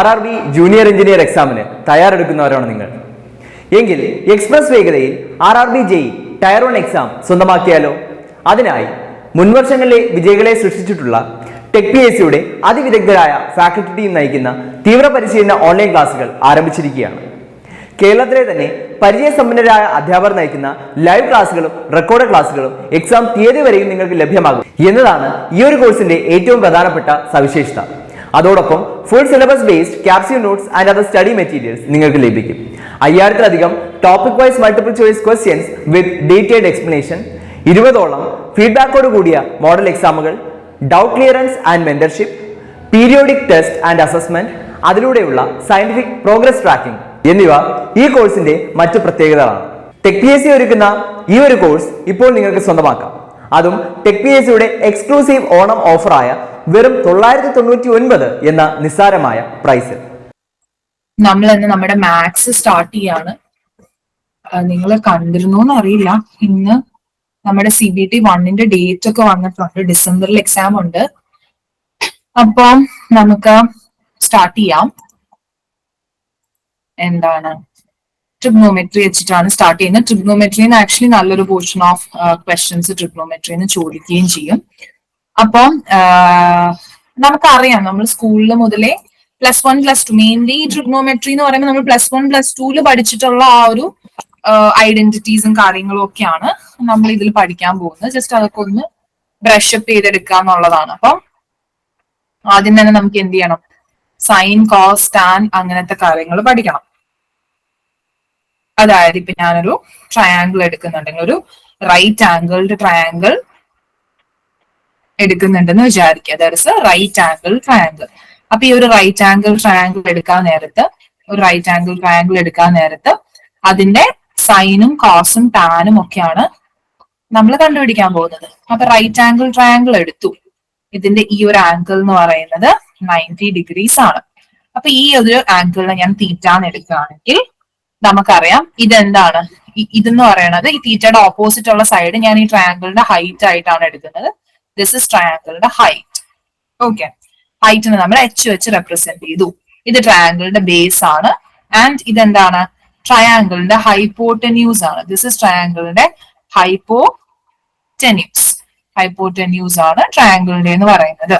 RRB junior engineer എക്സാമിന് തയ്യാറെടുക്കുന്നവരാണ് നിങ്ങൾ എങ്കിൽ എക്സ്പ്രസ് വേഗതയിൽ RRB JEE ടയർ 1 എക്സാം സ്വന്തമാക്കിയാലോ? അതിനായി മുൻവർഷങ്ങളിലെ വിജയികളെ സൃഷ്ടിച്ചിട്ടുള്ള ടെക് PSCയുടെ അതിവിദഗ്ധരായ ഫാക്കൽറ്റി ടീം നയിക്കുന്ന തീവ്ര പരിശീലന ഓൺലൈൻ ക്ലാസുകൾ ആരംഭിച്ചിരിക്കുകയാണ്. കേരളത്തിലെ തന്നെ പരിചയസമ്പന്നരായ അധ്യാപകർ നയിക്കുന്ന ലൈവ് ക്ലാസുകളും റെക്കോർഡ് ക്ലാസുകളും എക്സാം തീയതി വരെയും നിങ്ങൾക്ക് ലഭ്യമാകും എന്നതാണ് ഈ ഒരു കോഴ്സിന്റെ ഏറ്റവും പ്രധാനപ്പെട്ട സവിശേഷത. അതോടൊപ്പം full syllabus based capsule notes and other study materials നിങ്ങൾക്ക് ലഭിക്കും. 5000-ലധികം topic wise multiple choice questions with detailed explanation, 20ഓളം ഫീഡ്ബാക്കോട് കൂടിയ മോഡൽ എക്സാമുകൾ, doubt clearance and mentorship, periodic test and assessment, അതിലൂടെയുള്ള സയന്റിഫിക് പ്രോഗ്രസ് ട്രാക്കിംഗ് എന്നിവ ഈ കോഴ്സിന്റെ മറ്റു പ്രത്യേകതകളാണ്. ടെക് PSC ഒരുക്കുന്ന ഈ ഒരു കോഴ്സ് ഇപ്പോൾ നിങ്ങൾക്ക് സ്വന്തമാക്കാം. അതും ടെക് PSCയുടെ എക്സ്ക്ലൂസീവ് ഓണം ഓഫറായ വെറും 999 എന്ന നിസ്സാരമായ പ്രൈസ്. നമ്മൾ ഇന്ന് നമ്മുടെ മാത്സ് സ്റ്റാർട്ട് ചെയ്യാണ്. നിങ്ങൾ കണ്ടിരുന്നോ അറിയില്ല, ഇന്ന് നമ്മുടെ CBT 1ന്റെ ഡേറ്റ് ഒക്കെ വന്നിട്ടുണ്ട്. ഡിസംബറിൽ എക്സാം ഉണ്ട്. അപ്പം നമുക്ക് സ്റ്റാർട്ട് ചെയ്യാം. എന്താണ് ട്രിഗ്നോമെട്രി വെച്ചിട്ടാണ് സ്റ്റാർട്ട് ചെയ്യുന്നത്. ട്രിഗ്നോമെട്രിന്ന് ആക്ച്വലി നല്ലൊരു പോർഷൻ ഓഫ് ക്വസ്റ്റ്യൻസ് ട്രിഗ്നോമെട്രിന്ന് ചോദിക്കുകയും ചെയ്യും. അപ്പം നമുക്കറിയാം, നമ്മൾ സ്കൂളിൽ മുതലേ +1 +2 മെയിൻലി ട്രിഗ്നോമെട്രി എന്ന് പറയുമ്പോൾ നമ്മൾ +1 +2 പഠിച്ചിട്ടുള്ള ആ ഒരു ഐഡന്റിറ്റീസും കാര്യങ്ങളും ഒക്കെയാണ് നമ്മൾ ഇതിൽ പഠിക്കാൻ പോകുന്നത്. ജസ്റ്റ് അതൊക്കെ ഒന്ന് ബ്രഷ് അപ്പ് ചെയ്തെടുക്കുക എന്നുള്ളതാണ്. അപ്പം ആദ്യം തന്നെ നമുക്ക് എന്ത് ചെയ്യണം? സൈൻ, കോസ്, ടാൻ അങ്ങനത്തെ കാര്യങ്ങൾ പഠിക്കണം. അതായത് ഇപ്പൊ ഞാനൊരു ട്രയാങ്കിൾ എടുക്കുന്നുണ്ടെങ്കിൽ, ഒരു റൈറ്റ് ആംഗിൾഡ് ട്രയാങ്കിൾ എടുക്കുന്നുണ്ടെന്ന് വിചാരിക്കുക. That is a right angle triangle. അപ്പൊ ഈ ഒരു റൈറ്റ് ആംഗിൾ ട്രയാങ്കിൾ എടുക്കാൻ നേരത്ത് അതിന്റെ സൈനും കോസും ടാനും ഒക്കെയാണ് നമ്മൾ കണ്ടുപിടിക്കാൻ പോകുന്നത്. അപ്പൊ റൈറ്റ് ആംഗിൾ ട്രയാങ്കിൾ എടുത്തു. ഇതിന്റെ ഈ ഒരു ആംഗിൾ എന്ന് പറയുന്നത് 90 ഡിഗ്രീസ് ആണ്. അപ്പൊ ഈ ഒരു ആംഗിളിനെ ഞാൻ തീറ്റാന്ന് എടുക്കുകയാണെങ്കിൽ നമുക്കറിയാം ഇതെന്താണ്. ഇതെന്ന് പറയുന്നത് ഈ തീറ്റയുടെ ഓപ്പോസിറ്റ് ഉള്ള സൈഡ് ഞാൻ ഈ ട്രയാങ്കിളിന്റെ ഹൈറ്റ് ആയിട്ടാണ് എടുക്കുന്നത്. ദിസ് ഇസ് ട്രയാങ്കിളിന്റെ ഹൈറ്റ്. ഓക്കെ, ഹൈറ്റിനെ നമ്മൾ H വെച്ച് റെപ്രസെന്റ് ചെയ്തു. ഇത് ട്രയാങ്കിളിന്റെ ബേസ് ആണ്. ആൻഡ് ഇതെന്താണ്? ട്രയാങ്കിളിന്റെ ഹൈപ്പോട്ടന്യൂസ് ആണ്. ദിസ് ഇസ് ട്രയാങ്കിളിന്റെ ഹൈപ്പോട്ടന്യൂസ് ആണ് ട്രയാങ്കിളിന്റെ എന്ന് പറയുന്നത്.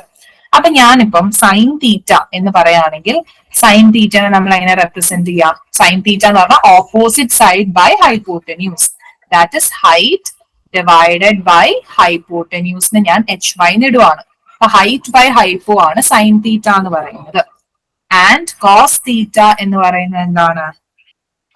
അപ്പൊ ഞാനിപ്പം സൈൻ തീറ്റ എന്ന് പറയുകയാണെങ്കിൽ സൈൻ തീറ്റനെ നമ്മൾ എങ്ങനെ റെപ്രസെന്റ് ചെയ്യാം? സൈൻ തീറ്റ എന്ന് പറഞ്ഞാൽ opposite side by hypotenuse. That is height divided by ഹൈപ്പോട്ടന്യൂസിന് ഞാൻ HY ഇടുവാണ്. അപ്പൊ ഹൈറ്റ് ബൈ ഹൈപ്പോ ആണ് സൈൻ തീറ്റ എന്ന് പറയുന്നത്. ആൻഡ് കോസ് തീറ്റ എന്ന് പറയുന്നത് എന്താണ്?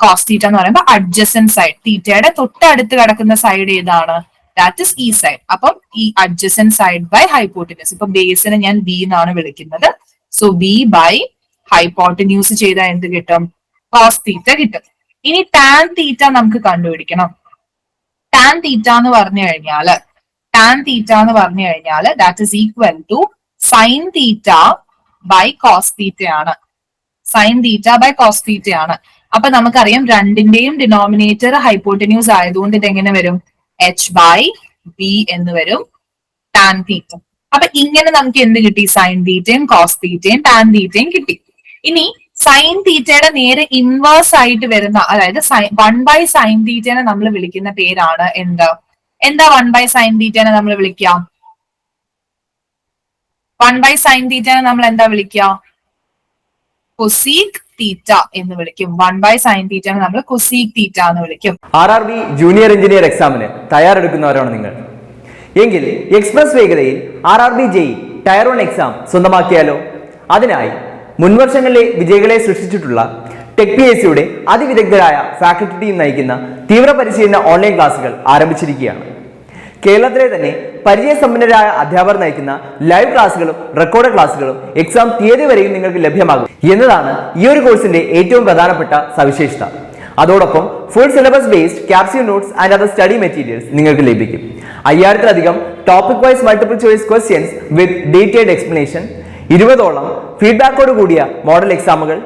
കോസ് തീറ്റ എന്ന് പറയുമ്പോൾ അഡ്ജസന്റ് സൈഡ്, തീറ്റയുടെ തൊട്ടടുത്ത് കിടക്കുന്ന സൈഡ് ഏതാണ്? ദാറ്റ് ഇസ് ഈ സൈഡ്. അപ്പം ഈ അഡ്ജസന്റ് സൈഡ് ബൈ ഹൈപ്പോട്ടന്യൂസ്. ഇപ്പൊ ബേസിനെ ഞാൻ B എന്നാണ് വിളിക്കുന്നത്. സോ B ബൈ ഹൈപ്പോട്ടന്യൂസ് ചെയ്താൽ എന്ത് കിട്ടും? കോസ് തീറ്റ കിട്ടും. ഇനി ടാൻ തീറ്റ നമുക്ക് കണ്ടുപിടിക്കണം. ടാൻ തീറ്റ എന്ന് പറഞ്ഞു കഴിഞ്ഞാല് that is equal to sine theta by cos തീറ്റയാണ്. അപ്പൊ നമുക്കറിയാം രണ്ടിന്റെയും ഡിനോമിനേറ്റർ ഹൈപ്പോട്ടന്യൂസ് ആയതുകൊണ്ട് ഇതെങ്ങനെ വരും? H/B എന്ന് വരും ടാൻ തീറ്റ. അപ്പൊ ഇങ്ങനെ നമുക്ക് എന്ത് കിട്ടി? സൈൻ തീറ്റയും കോസ് തീറ്റയും ടാൻ തീറ്റയും കിട്ടി. ഇനി സൈൻ തീറ്റയുടെ നേരെ ഇൻവേഴ്സ് ആയിട്ട് വരുന്ന, അതായത് 1/sin തീറ്റനെ നമ്മൾ വിളിക്കുന്ന പേരാണ് എന്താ 1/sin തീറ്റനെ നമ്മൾ വിളിക്കുക? 1/sin തീറ്റനെ നമ്മൾ എന്താ വിളിക്കുക? കൊസീക് തീറ്റ എന്ന് വിളിക്കും. 1/sin തീറ്റനെ നമ്മൾ കൊസീക് തീറ്റ എന്ന് വിളിക്കും. RRB ജൂനിയർ എഞ്ചിനീയർ എക്സാമിന് തയ്യാറെടുക്കുന്നവരാണ് നിങ്ങൾ എങ്കിൽ എക്സ്പ്രസ് വേഗതയിൽ RRB JEE ടയർ 1 എക്സാം സ്വന്തമാക്കിയാലോ? അതിനായി മുൻവർഷങ്ങളിലെ വിജയികളെ സൃഷ്ടിച്ചിട്ടുള്ള ടെക് PSCയുടെ അതിവിദഗ്ധരായ ഫാക്കൽറ്റി ടീം നയിക്കുന്ന തീവ്ര പരിശീലന ഓൺലൈൻ ക്ലാസുകൾ ആരംഭിച്ചിരിക്കുകയാണ്. കേരളത്തിലെ തന്നെ പരിചയസമ്പന്നരായ അധ്യാപകർ നയിക്കുന്ന ലൈവ് ക്ലാസുകളും റെക്കോർഡ് ക്ലാസുകളും എക്സാം തീയതി വരെയും നിങ്ങൾക്ക് ലഭ്യമാകും എന്നതാണ് ഈ ഒരു കോഴ്സിന്റെ ഏറ്റവും പ്രധാനപ്പെട്ട സവിശേഷത. അതോടൊപ്പം full syllabus based capsule notes and other study materials നിങ്ങൾക്ക് ലഭിക്കും. 5000-ലധികം topic wise multiple choice questions with detailed explanation, 20ഓളം ഫീഡ്ബാക്കോട് കൂടിയ മോഡൽ എക്സാമുകൾ,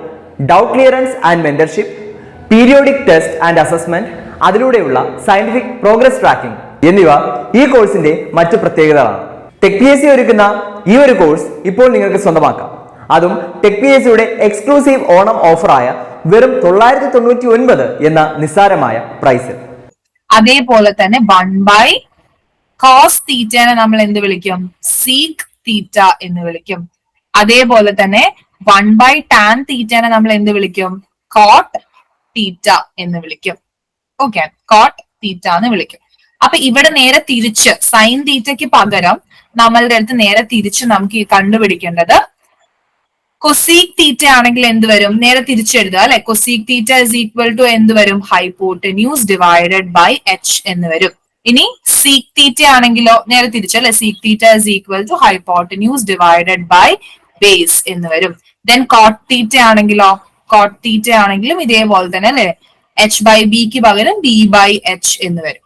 doubt clearance and mentorship, periodic test and assessment, അതിലൂടെയുള്ള സയന്റിഫിക് പ്രോഗ്രസ് ട്രാക്കിംഗ് എന്നിവ ഈ കോഴ്സിന്റെ മറ്റു പ്രത്യേകതകളാണ്. ടെക് PSC ഒരുക്കുന്ന ഈ ഒരു കോഴ്സ് ഇപ്പോൾ നിങ്ങൾക്ക് സ്വന്തമാക്കാം. അതും ടെക്പിഎസിയുടെ എക്സ്ക്ലൂസീവ് ഓണം ഓഫറായ വെറും 999 എന്ന നിസ്സാരമായ പ്രൈസ്. അതേപോലെ തന്നെ 1 cos തീറ്റനെ നമ്മൾ എന്ത് വിളിക്കും? സീക് തീറ്റ എന്ന് വിളിക്കും. അതേപോലെ തന്നെ 1 tan തീറ്റനെ നമ്മൾ എന്ത് വിളിക്കും? കോട്ട് തീറ്റ എന്ന് വിളിക്കും. ഓക്കെ, കോട്ട് തീറ്റ എന്ന് വിളിക്കും. അപ്പൊ ഇവിടെ നേരെ തിരിച്ച് സൈൻ തീറ്റയ്ക്ക് പകരം നമ്മളുടെ അടുത്ത് നേരെ തിരിച്ച് നമുക്ക് കണ്ടുപിടിക്കേണ്ടത് കൊസീക് തീറ്റ ആണെങ്കിൽ എന്ത് വരും? നേരെ തിരിച്ചെഴുതുക അല്ലെ. Cosec theta is equal to എന്ത് വരും? ഹൈപ്പോട്ടന്യൂസ് ഡിവൈഡഡ് ബൈ എച്ച് എന്ന് വരും. ഇനി സീക് തീറ്റ ആണെങ്കിലോ നേരെ തിരിച്ചല്ലേ. Sec theta is equal to hypotenuse divided by base എന്ന് വരും. ദെൻ കോട്ട് തീറ്റ ആണെങ്കിലോ, കോട്ട് തീറ്റ ആണെങ്കിലും ഇതേപോലെ തന്നെ അല്ലെ, എച്ച് ബൈ ബിക്ക് പകരം ബി ബൈ എച്ച് എന്ന് വരും.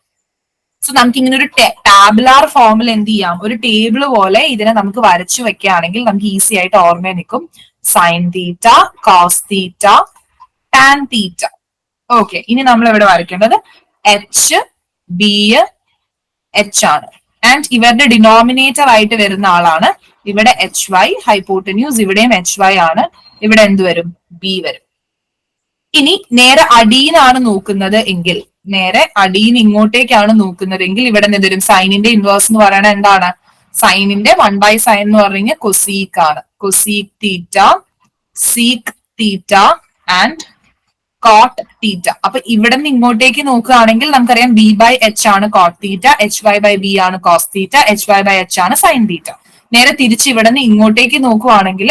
സോ നമുക്ക് ഇങ്ങനെ ഒരു ടാബുലാർ ഫോമിൽ എന്ത് ചെയ്യാം? ഒരു ടേബിൾ പോലെ ഇതിനെ നമുക്ക് വരച്ചു വെക്കുകയാണെങ്കിൽ നമുക്ക് ഈസി ആയിട്ട് ഓർമ്മയിൽ നിൽക്കും. Sine theta, cos theta, tan theta. Okay, ഇനി നമ്മൾ ഇവിടെ വരയ്ക്കേണ്ടത് എച്ച്, ബി, എച്ച് ആണ്. ആൻഡ് ഇവരുടെ ഡിനോമിനേറ്റർ ആയിട്ട് വരുന്ന ആളാണ് ഇവിടെ എച്ച് വൈ. ഹൈപ്പോട്ടന്യൂസ് ഇവിടെയും എച്ച് വൈ ആണ്. ഇവിടെ എന്ത് വരും? ബി വരും. ഇനി നേരെ അടിയിലാണ് നോക്കുന്നത് എങ്കിൽ, നേരെ അടിയിൽ ഇങ്ങോട്ടേക്കാണ് നോക്കുന്നതെങ്കിൽ ഇവിടെ എന്ത് വരും? സൈനിന്റെ ഇൻവേഴ്സ് എന്ന് പറയുന്നത് എന്താണ്? സൈനിന്റെ 1 സൈൻ എന്ന് പറഞ്ഞാൽ കൊസീക് ആണ്. Cosec theta, sec theta and cot theta. അപ്പൊ ഇവിടെ നിന്ന് ഇങ്ങോട്ടേക്ക് നോക്കുകയാണെങ്കിൽ നമുക്കറിയാം ബി ബൈ എച്ച് ആണ് cot theta, H Y by B ആണ് cos theta, H Y by H ആണ് സൈൻ തീറ്റ. നേരെ തിരിച്ച് ഇവിടെ നിന്ന് ഇങ്ങോട്ടേക്ക് നോക്കുവാണെങ്കിൽ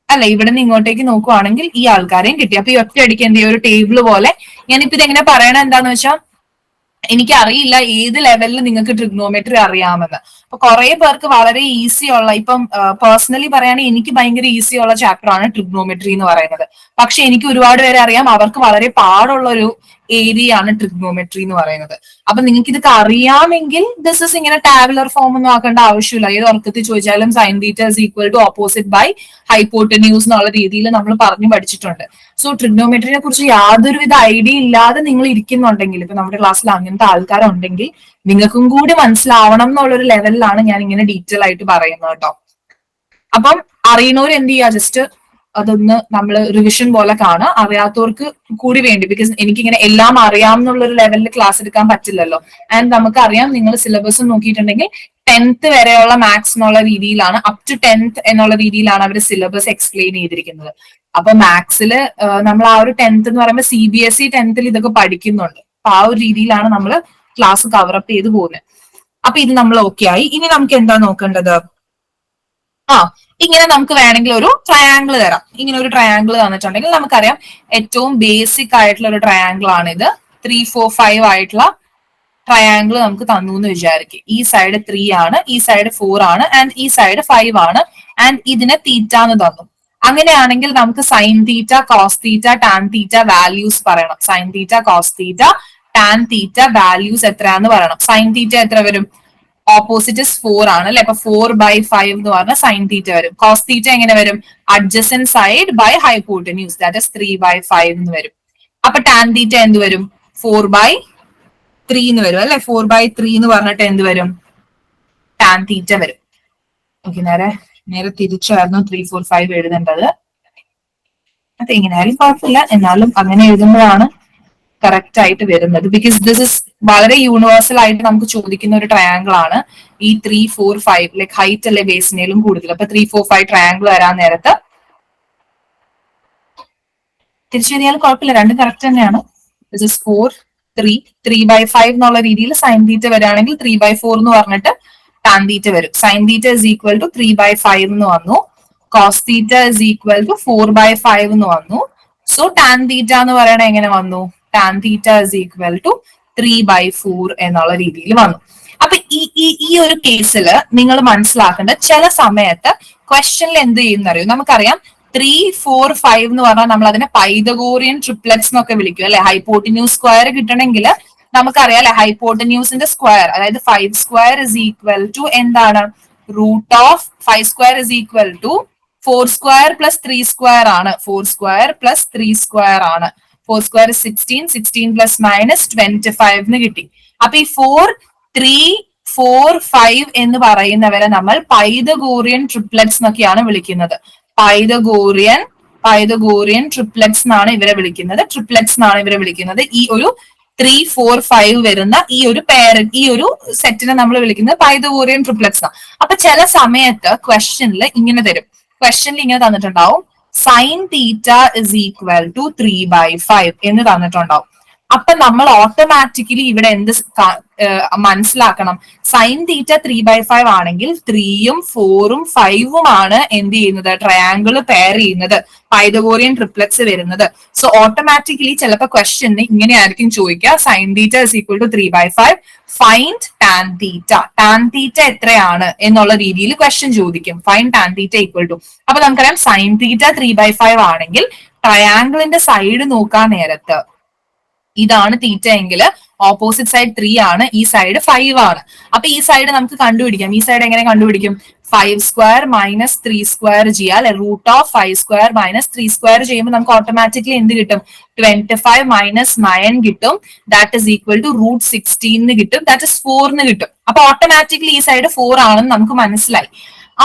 അല്ല, ഇവിടെ നിന്ന് ഇങ്ങോട്ടേക്ക് നോക്കുവാണെങ്കിൽ ഈ ആൾക്കാരെയും കിട്ടി. അപ്പൊ ഈ ഒറ്റയടിക്ക് എന്ത് ചെയ്യും? ഒരു ടേബിൾ പോലെ. ഞാനിപ്പോ ഇതെങ്ങനെ പറയണത് എന്താന്ന് വെച്ചാൽ എനിക്കറിയില്ല ഏത് ലെവലിൽ നിങ്ങൾക്ക് ട്രിഗ്നോമെട്രി അറിയാമെന്ന്. അപ്പൊ കുറെ പേർക്ക് വളരെ ഈസി ഉള്ള, ഇപ്പം പേഴ്സണലി പറയുകയാണെങ്കിൽ എനിക്ക് ഭയങ്കര ഈസി ഉള്ള ചാപ്റ്റർ ആണ് ട്രിഗ്നോമെട്രി എന്ന് പറയുന്നത്. പക്ഷെ എനിക്ക് ഒരുപാട് പേരെ അറിയാം അവർക്ക് വളരെ പാടുള്ള ഒരു ഏരിയ ആണ് ട്രിഗ്നോമെട്രി എന്ന് പറയുന്നത്. അപ്പൊ നിങ്ങൾക്ക് ഇതൊക്കെ അറിയാമെങ്കിൽ ദിസ് ഇസ് ഇങ്ങനെ ടാബുലർ ഫോം ഒന്നും ആക്കേണ്ട ആവശ്യമില്ല. ഏത് ഉറക്കത്തിൽ ചോദിച്ചാലും sine theta is equal to opposite by hypotenuse എന്നുള്ള രീതിയിൽ നമ്മൾ പറഞ്ഞു പഠിച്ചിട്ടുണ്ട്. സോ ട്രിഗ്നോമെട്രിനെ കുറിച്ച് യാതൊരുവിധ ഐഡിയ ഇല്ലാതെ നിങ്ങൾ ഇരിക്കുന്നുണ്ടെങ്കിൽ, ഇപ്പൊ നമ്മുടെ ക്ലാസ്സിൽ അങ്ങനത്തെ ആൾക്കാരുണ്ടെങ്കിൽ നിങ്ങൾക്കും കൂടി മനസ്സിലാവണം എന്നുള്ളൊരു ലെവലിലാണ് ഞാൻ ഇങ്ങനെ ഡീറ്റെയിൽ ആയിട്ട് പറയുന്നത് കേട്ടോ. അപ്പം അറിയണവർ എന്ത് ചെയ്യുക? ജസ്റ്റ് അതൊന്ന് നമ്മൾ റിവിഷൻ പോലെ കാണുക. അറിയാത്തവർക്ക് കൂടി വേണ്ടി, ബിക്കോസ് എനിക്കിങ്ങനെ എല്ലാം അറിയാം എന്നുള്ളൊരു ലെവലിൽ ക്ലാസ് എടുക്കാൻ പറ്റില്ലല്ലോ. ആൻഡ് നമുക്കറിയാം നിങ്ങൾ സിലബസ് നോക്കിയിട്ടുണ്ടെങ്കിൽ 10th വരെയുള്ള മാത്സ് എന്നുള്ള രീതിയിലാണ്, അപ് ടു 10th എന്നുള്ള രീതിയിലാണ് അവർ സിലബസ് എക്സ്പ്ലെയിൻ ചെയ്തിരിക്കുന്നത്. അപ്പൊ മാത്സില് നമ്മൾ ആ ഒരു 10th എന്ന് പറയുമ്പോൾ CBSE 10th ഇതൊക്കെ പഠിക്കുന്നുണ്ട്. അപ്പൊ ആ ഒരു രീതിയിലാണ് നമ്മൾ ക്ലാസ് കവറപ്പ് ചെയ്ത് പോകുന്നത്. അപ്പൊ ഇത് നമ്മൾ ഓക്കെ ആയി. ഇനി നമുക്ക് എന്താ നോക്കേണ്ടത്? ഇങ്ങനെ നമുക്ക് വേണമെങ്കിൽ ഒരു ട്രയാങ്കിൾ തരാം. ഇങ്ങനെ ഒരു ട്രയാങ്കിൾ തന്നിട്ടുണ്ടെങ്കിൽ നമുക്കറിയാം ഏറ്റവും ബേസിക് ആയിട്ടുള്ള ഒരു ട്രയാങ്കിൾ ആണ് ഇത്. 3, 4, 5 ആയിട്ടുള്ള ട്രയാങ്കിൾ നമുക്ക് തന്നു എന്ന് വിചാരിക്കും. ഈ സൈഡ് 3 ആണ്, ഈ സൈഡ് 4 ആണ്, ആൻഡ് ഈ സൈഡ് 5 ആണ്, ആൻഡ് ഇതിനെ തീറ്റ എന്ന് തന്നു. അങ്ങനെയാണെങ്കിൽ നമുക്ക് sine theta, cos theta, tan theta values പറയണം. Sine theta, cos theta, tan theta values എത്രയാന്ന് പറയണം. സൈൻ തീറ്റ എത്ര വരും? ഓപ്പോസിറ്റ് 4 ആണ് അല്ലെ. അപ്പൊ 4/5 എന്ന് പറഞ്ഞാൽ സൈൻ തീറ്റ വരും. കോസ് തീറ്റ എങ്ങനെ വരും? Adjacent side by hypotenuse, that is 3/5 എന്ന് വരും. അപ്പൊ ടാൻ തീറ്റ എന്ത് വരും? 4/3 എന്ന് വരും അല്ലെ. 4/3 എന്ന് പറഞ്ഞിട്ട് എന്ത് വരും? ടാൻ തീറ്റ വരും. ഓക്കെ, നേരെ തിരിച്ചായിരുന്നു 3, 4, 5 എഴുതേണ്ടത്. അത് എങ്ങനെയായാലും കുഴപ്പമില്ല, എന്നാലും അങ്ങനെ എഴുതുമ്പോഴാണ് കറക്റ്റ് ആയിട്ട് വരുന്നത്. ബിക്കോസ് ദിസ് ഇസ് വളരെ യൂണിവേഴ്സൽ ആയിട്ട് നമുക്ക് ചോദിക്കുന്ന ഒരു ട്രയാങ്കിൾ ആണ് ഈ 3, 4, 5. ലൈക് ഹൈറ്റ് അല്ലെ ബേസിനേലും കൂടുതൽ. അപ്പൊ 3, 4, 5 ട്രയാങ്കിൾ വരാൻ നേരത്ത് തിരിച്ചെഴുതിയാലും കുഴപ്പമില്ല, രണ്ടും കറക്റ്റ് തന്നെയാണ്. ദിസ് ഇസ് 4, 3, 3/5 എന്നുള്ള രീതിയിൽ സൈൻ തീറ്റ വരികയാണെങ്കിൽ 3/4 എന്ന് പറഞ്ഞിട്ട് ടാൻ തീറ്റ വരും. Sine theta is equal to 3/5 എന്ന് വന്നു. Cos theta is equal to 4/5 എന്ന് വന്നു. സോ ടാൻ തീറ്റ എന്ന് പറയണ എങ്ങനെ വന്നു? Tan theta is equal to 3/4 എന്നുള്ള രീതിയിൽ വന്നു. അപ്പൊ ഈ ഒരു കേസിൽ നിങ്ങൾ മനസ്സിലാക്കേണ്ട, ചില സമയത്ത് ക്വസ്റ്റനിൽ എന്ത് ചെയ്യുന്നറിയോ? നമുക്കറിയാം 3, 4, 5 എന്ന് പറഞ്ഞാൽ നമ്മൾ അതിനെ പൈതഗോറിയൻ ട്രിപ്ലെറ്റ്സ് എന്നൊക്കെ വിളിക്കും അല്ലെ. ഹൈപ്പോട്ടന്യൂസ് സ്ക്വയർ കിട്ടണമെങ്കിൽ നമുക്കറിയാം അല്ലെ, ഹൈപ്പോട്ടന്യൂസിന്റെ സ്ക്വയർ അതായത് 5 സ്ക്വയർ ഇസ് ഈക്വൽ ടു എന്താണ്? Root of 5 square is equal to 4 square plus 3 square ആണ്. 4 സ്ക്വയർ പ്ലസ് 3 സ്ക്വയർ ആണ്. 4 സ്ക്വയർ 16, 16 പ്ലസ് മൈനസ് 25 എന്ന് കിട്ടി. അപ്പൊ ഈ 4, 3, 4, 5 എന്ന് പറയുന്നവരെ നമ്മൾ പൈതഗോറിയൻ ട്രിപ്ലെറ്റ്സ് എന്നൊക്കെയാണ് വിളിക്കുന്നത്. പൈതഗോറിയൻ ട്രിപ്ലെറ്റ്സ് എന്നാണ് ഇവരെ വിളിക്കുന്നത്. ഈ ഒരു 3, 4, 5 വരുന്ന ഈ ഒരു ഈ ഒരു സെറ്റിനെ നമ്മൾ വിളിക്കുന്നത് പൈതഗോറിയൻ ട്രിപ്ലെറ്റ്സ് ആണ്. അപ്പൊ ചില സമയത്ത് ക്വസ്റ്റ്യനിൽ ഇങ്ങനെ തന്നിട്ടുണ്ടാവും sine theta is equal to 3/5 എന്ന് തന്നിട്ടുണ്ടാവും. അപ്പൊ നമ്മൾ ഓട്ടോമാറ്റിക്കലി ഇവിടെ എന്ത് മനസ്സിലാക്കണം? സൈൻ തീറ്റ 3/5 ആണെങ്കിൽ 3ഉം 4ഉം 5ഉം ആണ് എന്ത് ചെയ്യുന്നത്? ട്രയാങ്കിൾ പെയർ ചെയ്യുന്നത്, പൈതഗോറിയൻ ട്രിപ്ലെറ്റ്സ് വരുന്നത്. സോ ഓട്ടോമാറ്റിക്കലി ചിലപ്പോൾ ക്വസ്റ്റ്യന് ഇങ്ങനെ ആയിരിക്കും ചോദിക്കുക, sine theta is equal to 3/5, find tan theta. Tan theta എത്രയാണ് എന്നുള്ള രീതിയിൽ ക്വസ്റ്റ്യൻ ചോദിക്കും. Find tan theta equal to. അപ്പൊ നമുക്കറിയാം സൈൻ തീറ്റ 3/5 ആണെങ്കിൽ ട്രയാങ്കിളിന്റെ സൈഡ് നോക്കാൻ നേരത്ത് ഇതാണ് തീറ്റ എങ്കിൽ ഓപ്പോസിറ്റ് സൈഡ് 3 ആണ്, ഈ സൈഡ് 5 ആണ്. അപ്പൊ ഈ സൈഡ് നമുക്ക് കണ്ടുപിടിക്കാം. ഈ സൈഡ് എങ്ങനെ കണ്ടുപിടിക്കും? 5² - 3² ചെയ്യാം അല്ലെ. √5² - 3² ചെയ്യുമ്പോൾ നമുക്ക് ഓട്ടോമാറ്റിക്കലി എന്ത് കിട്ടും? 25 - 9 കിട്ടും. ദാറ്റ് ഇസ് ഈക്വൽ ടു √16 കിട്ടും. ദാറ്റ് ഇസ് 4 കിട്ടും. അപ്പൊ ഓട്ടോമാറ്റിക്കലി ഈ സൈഡ് 4 ആണെന്ന് നമുക്ക് മനസ്സിലായി.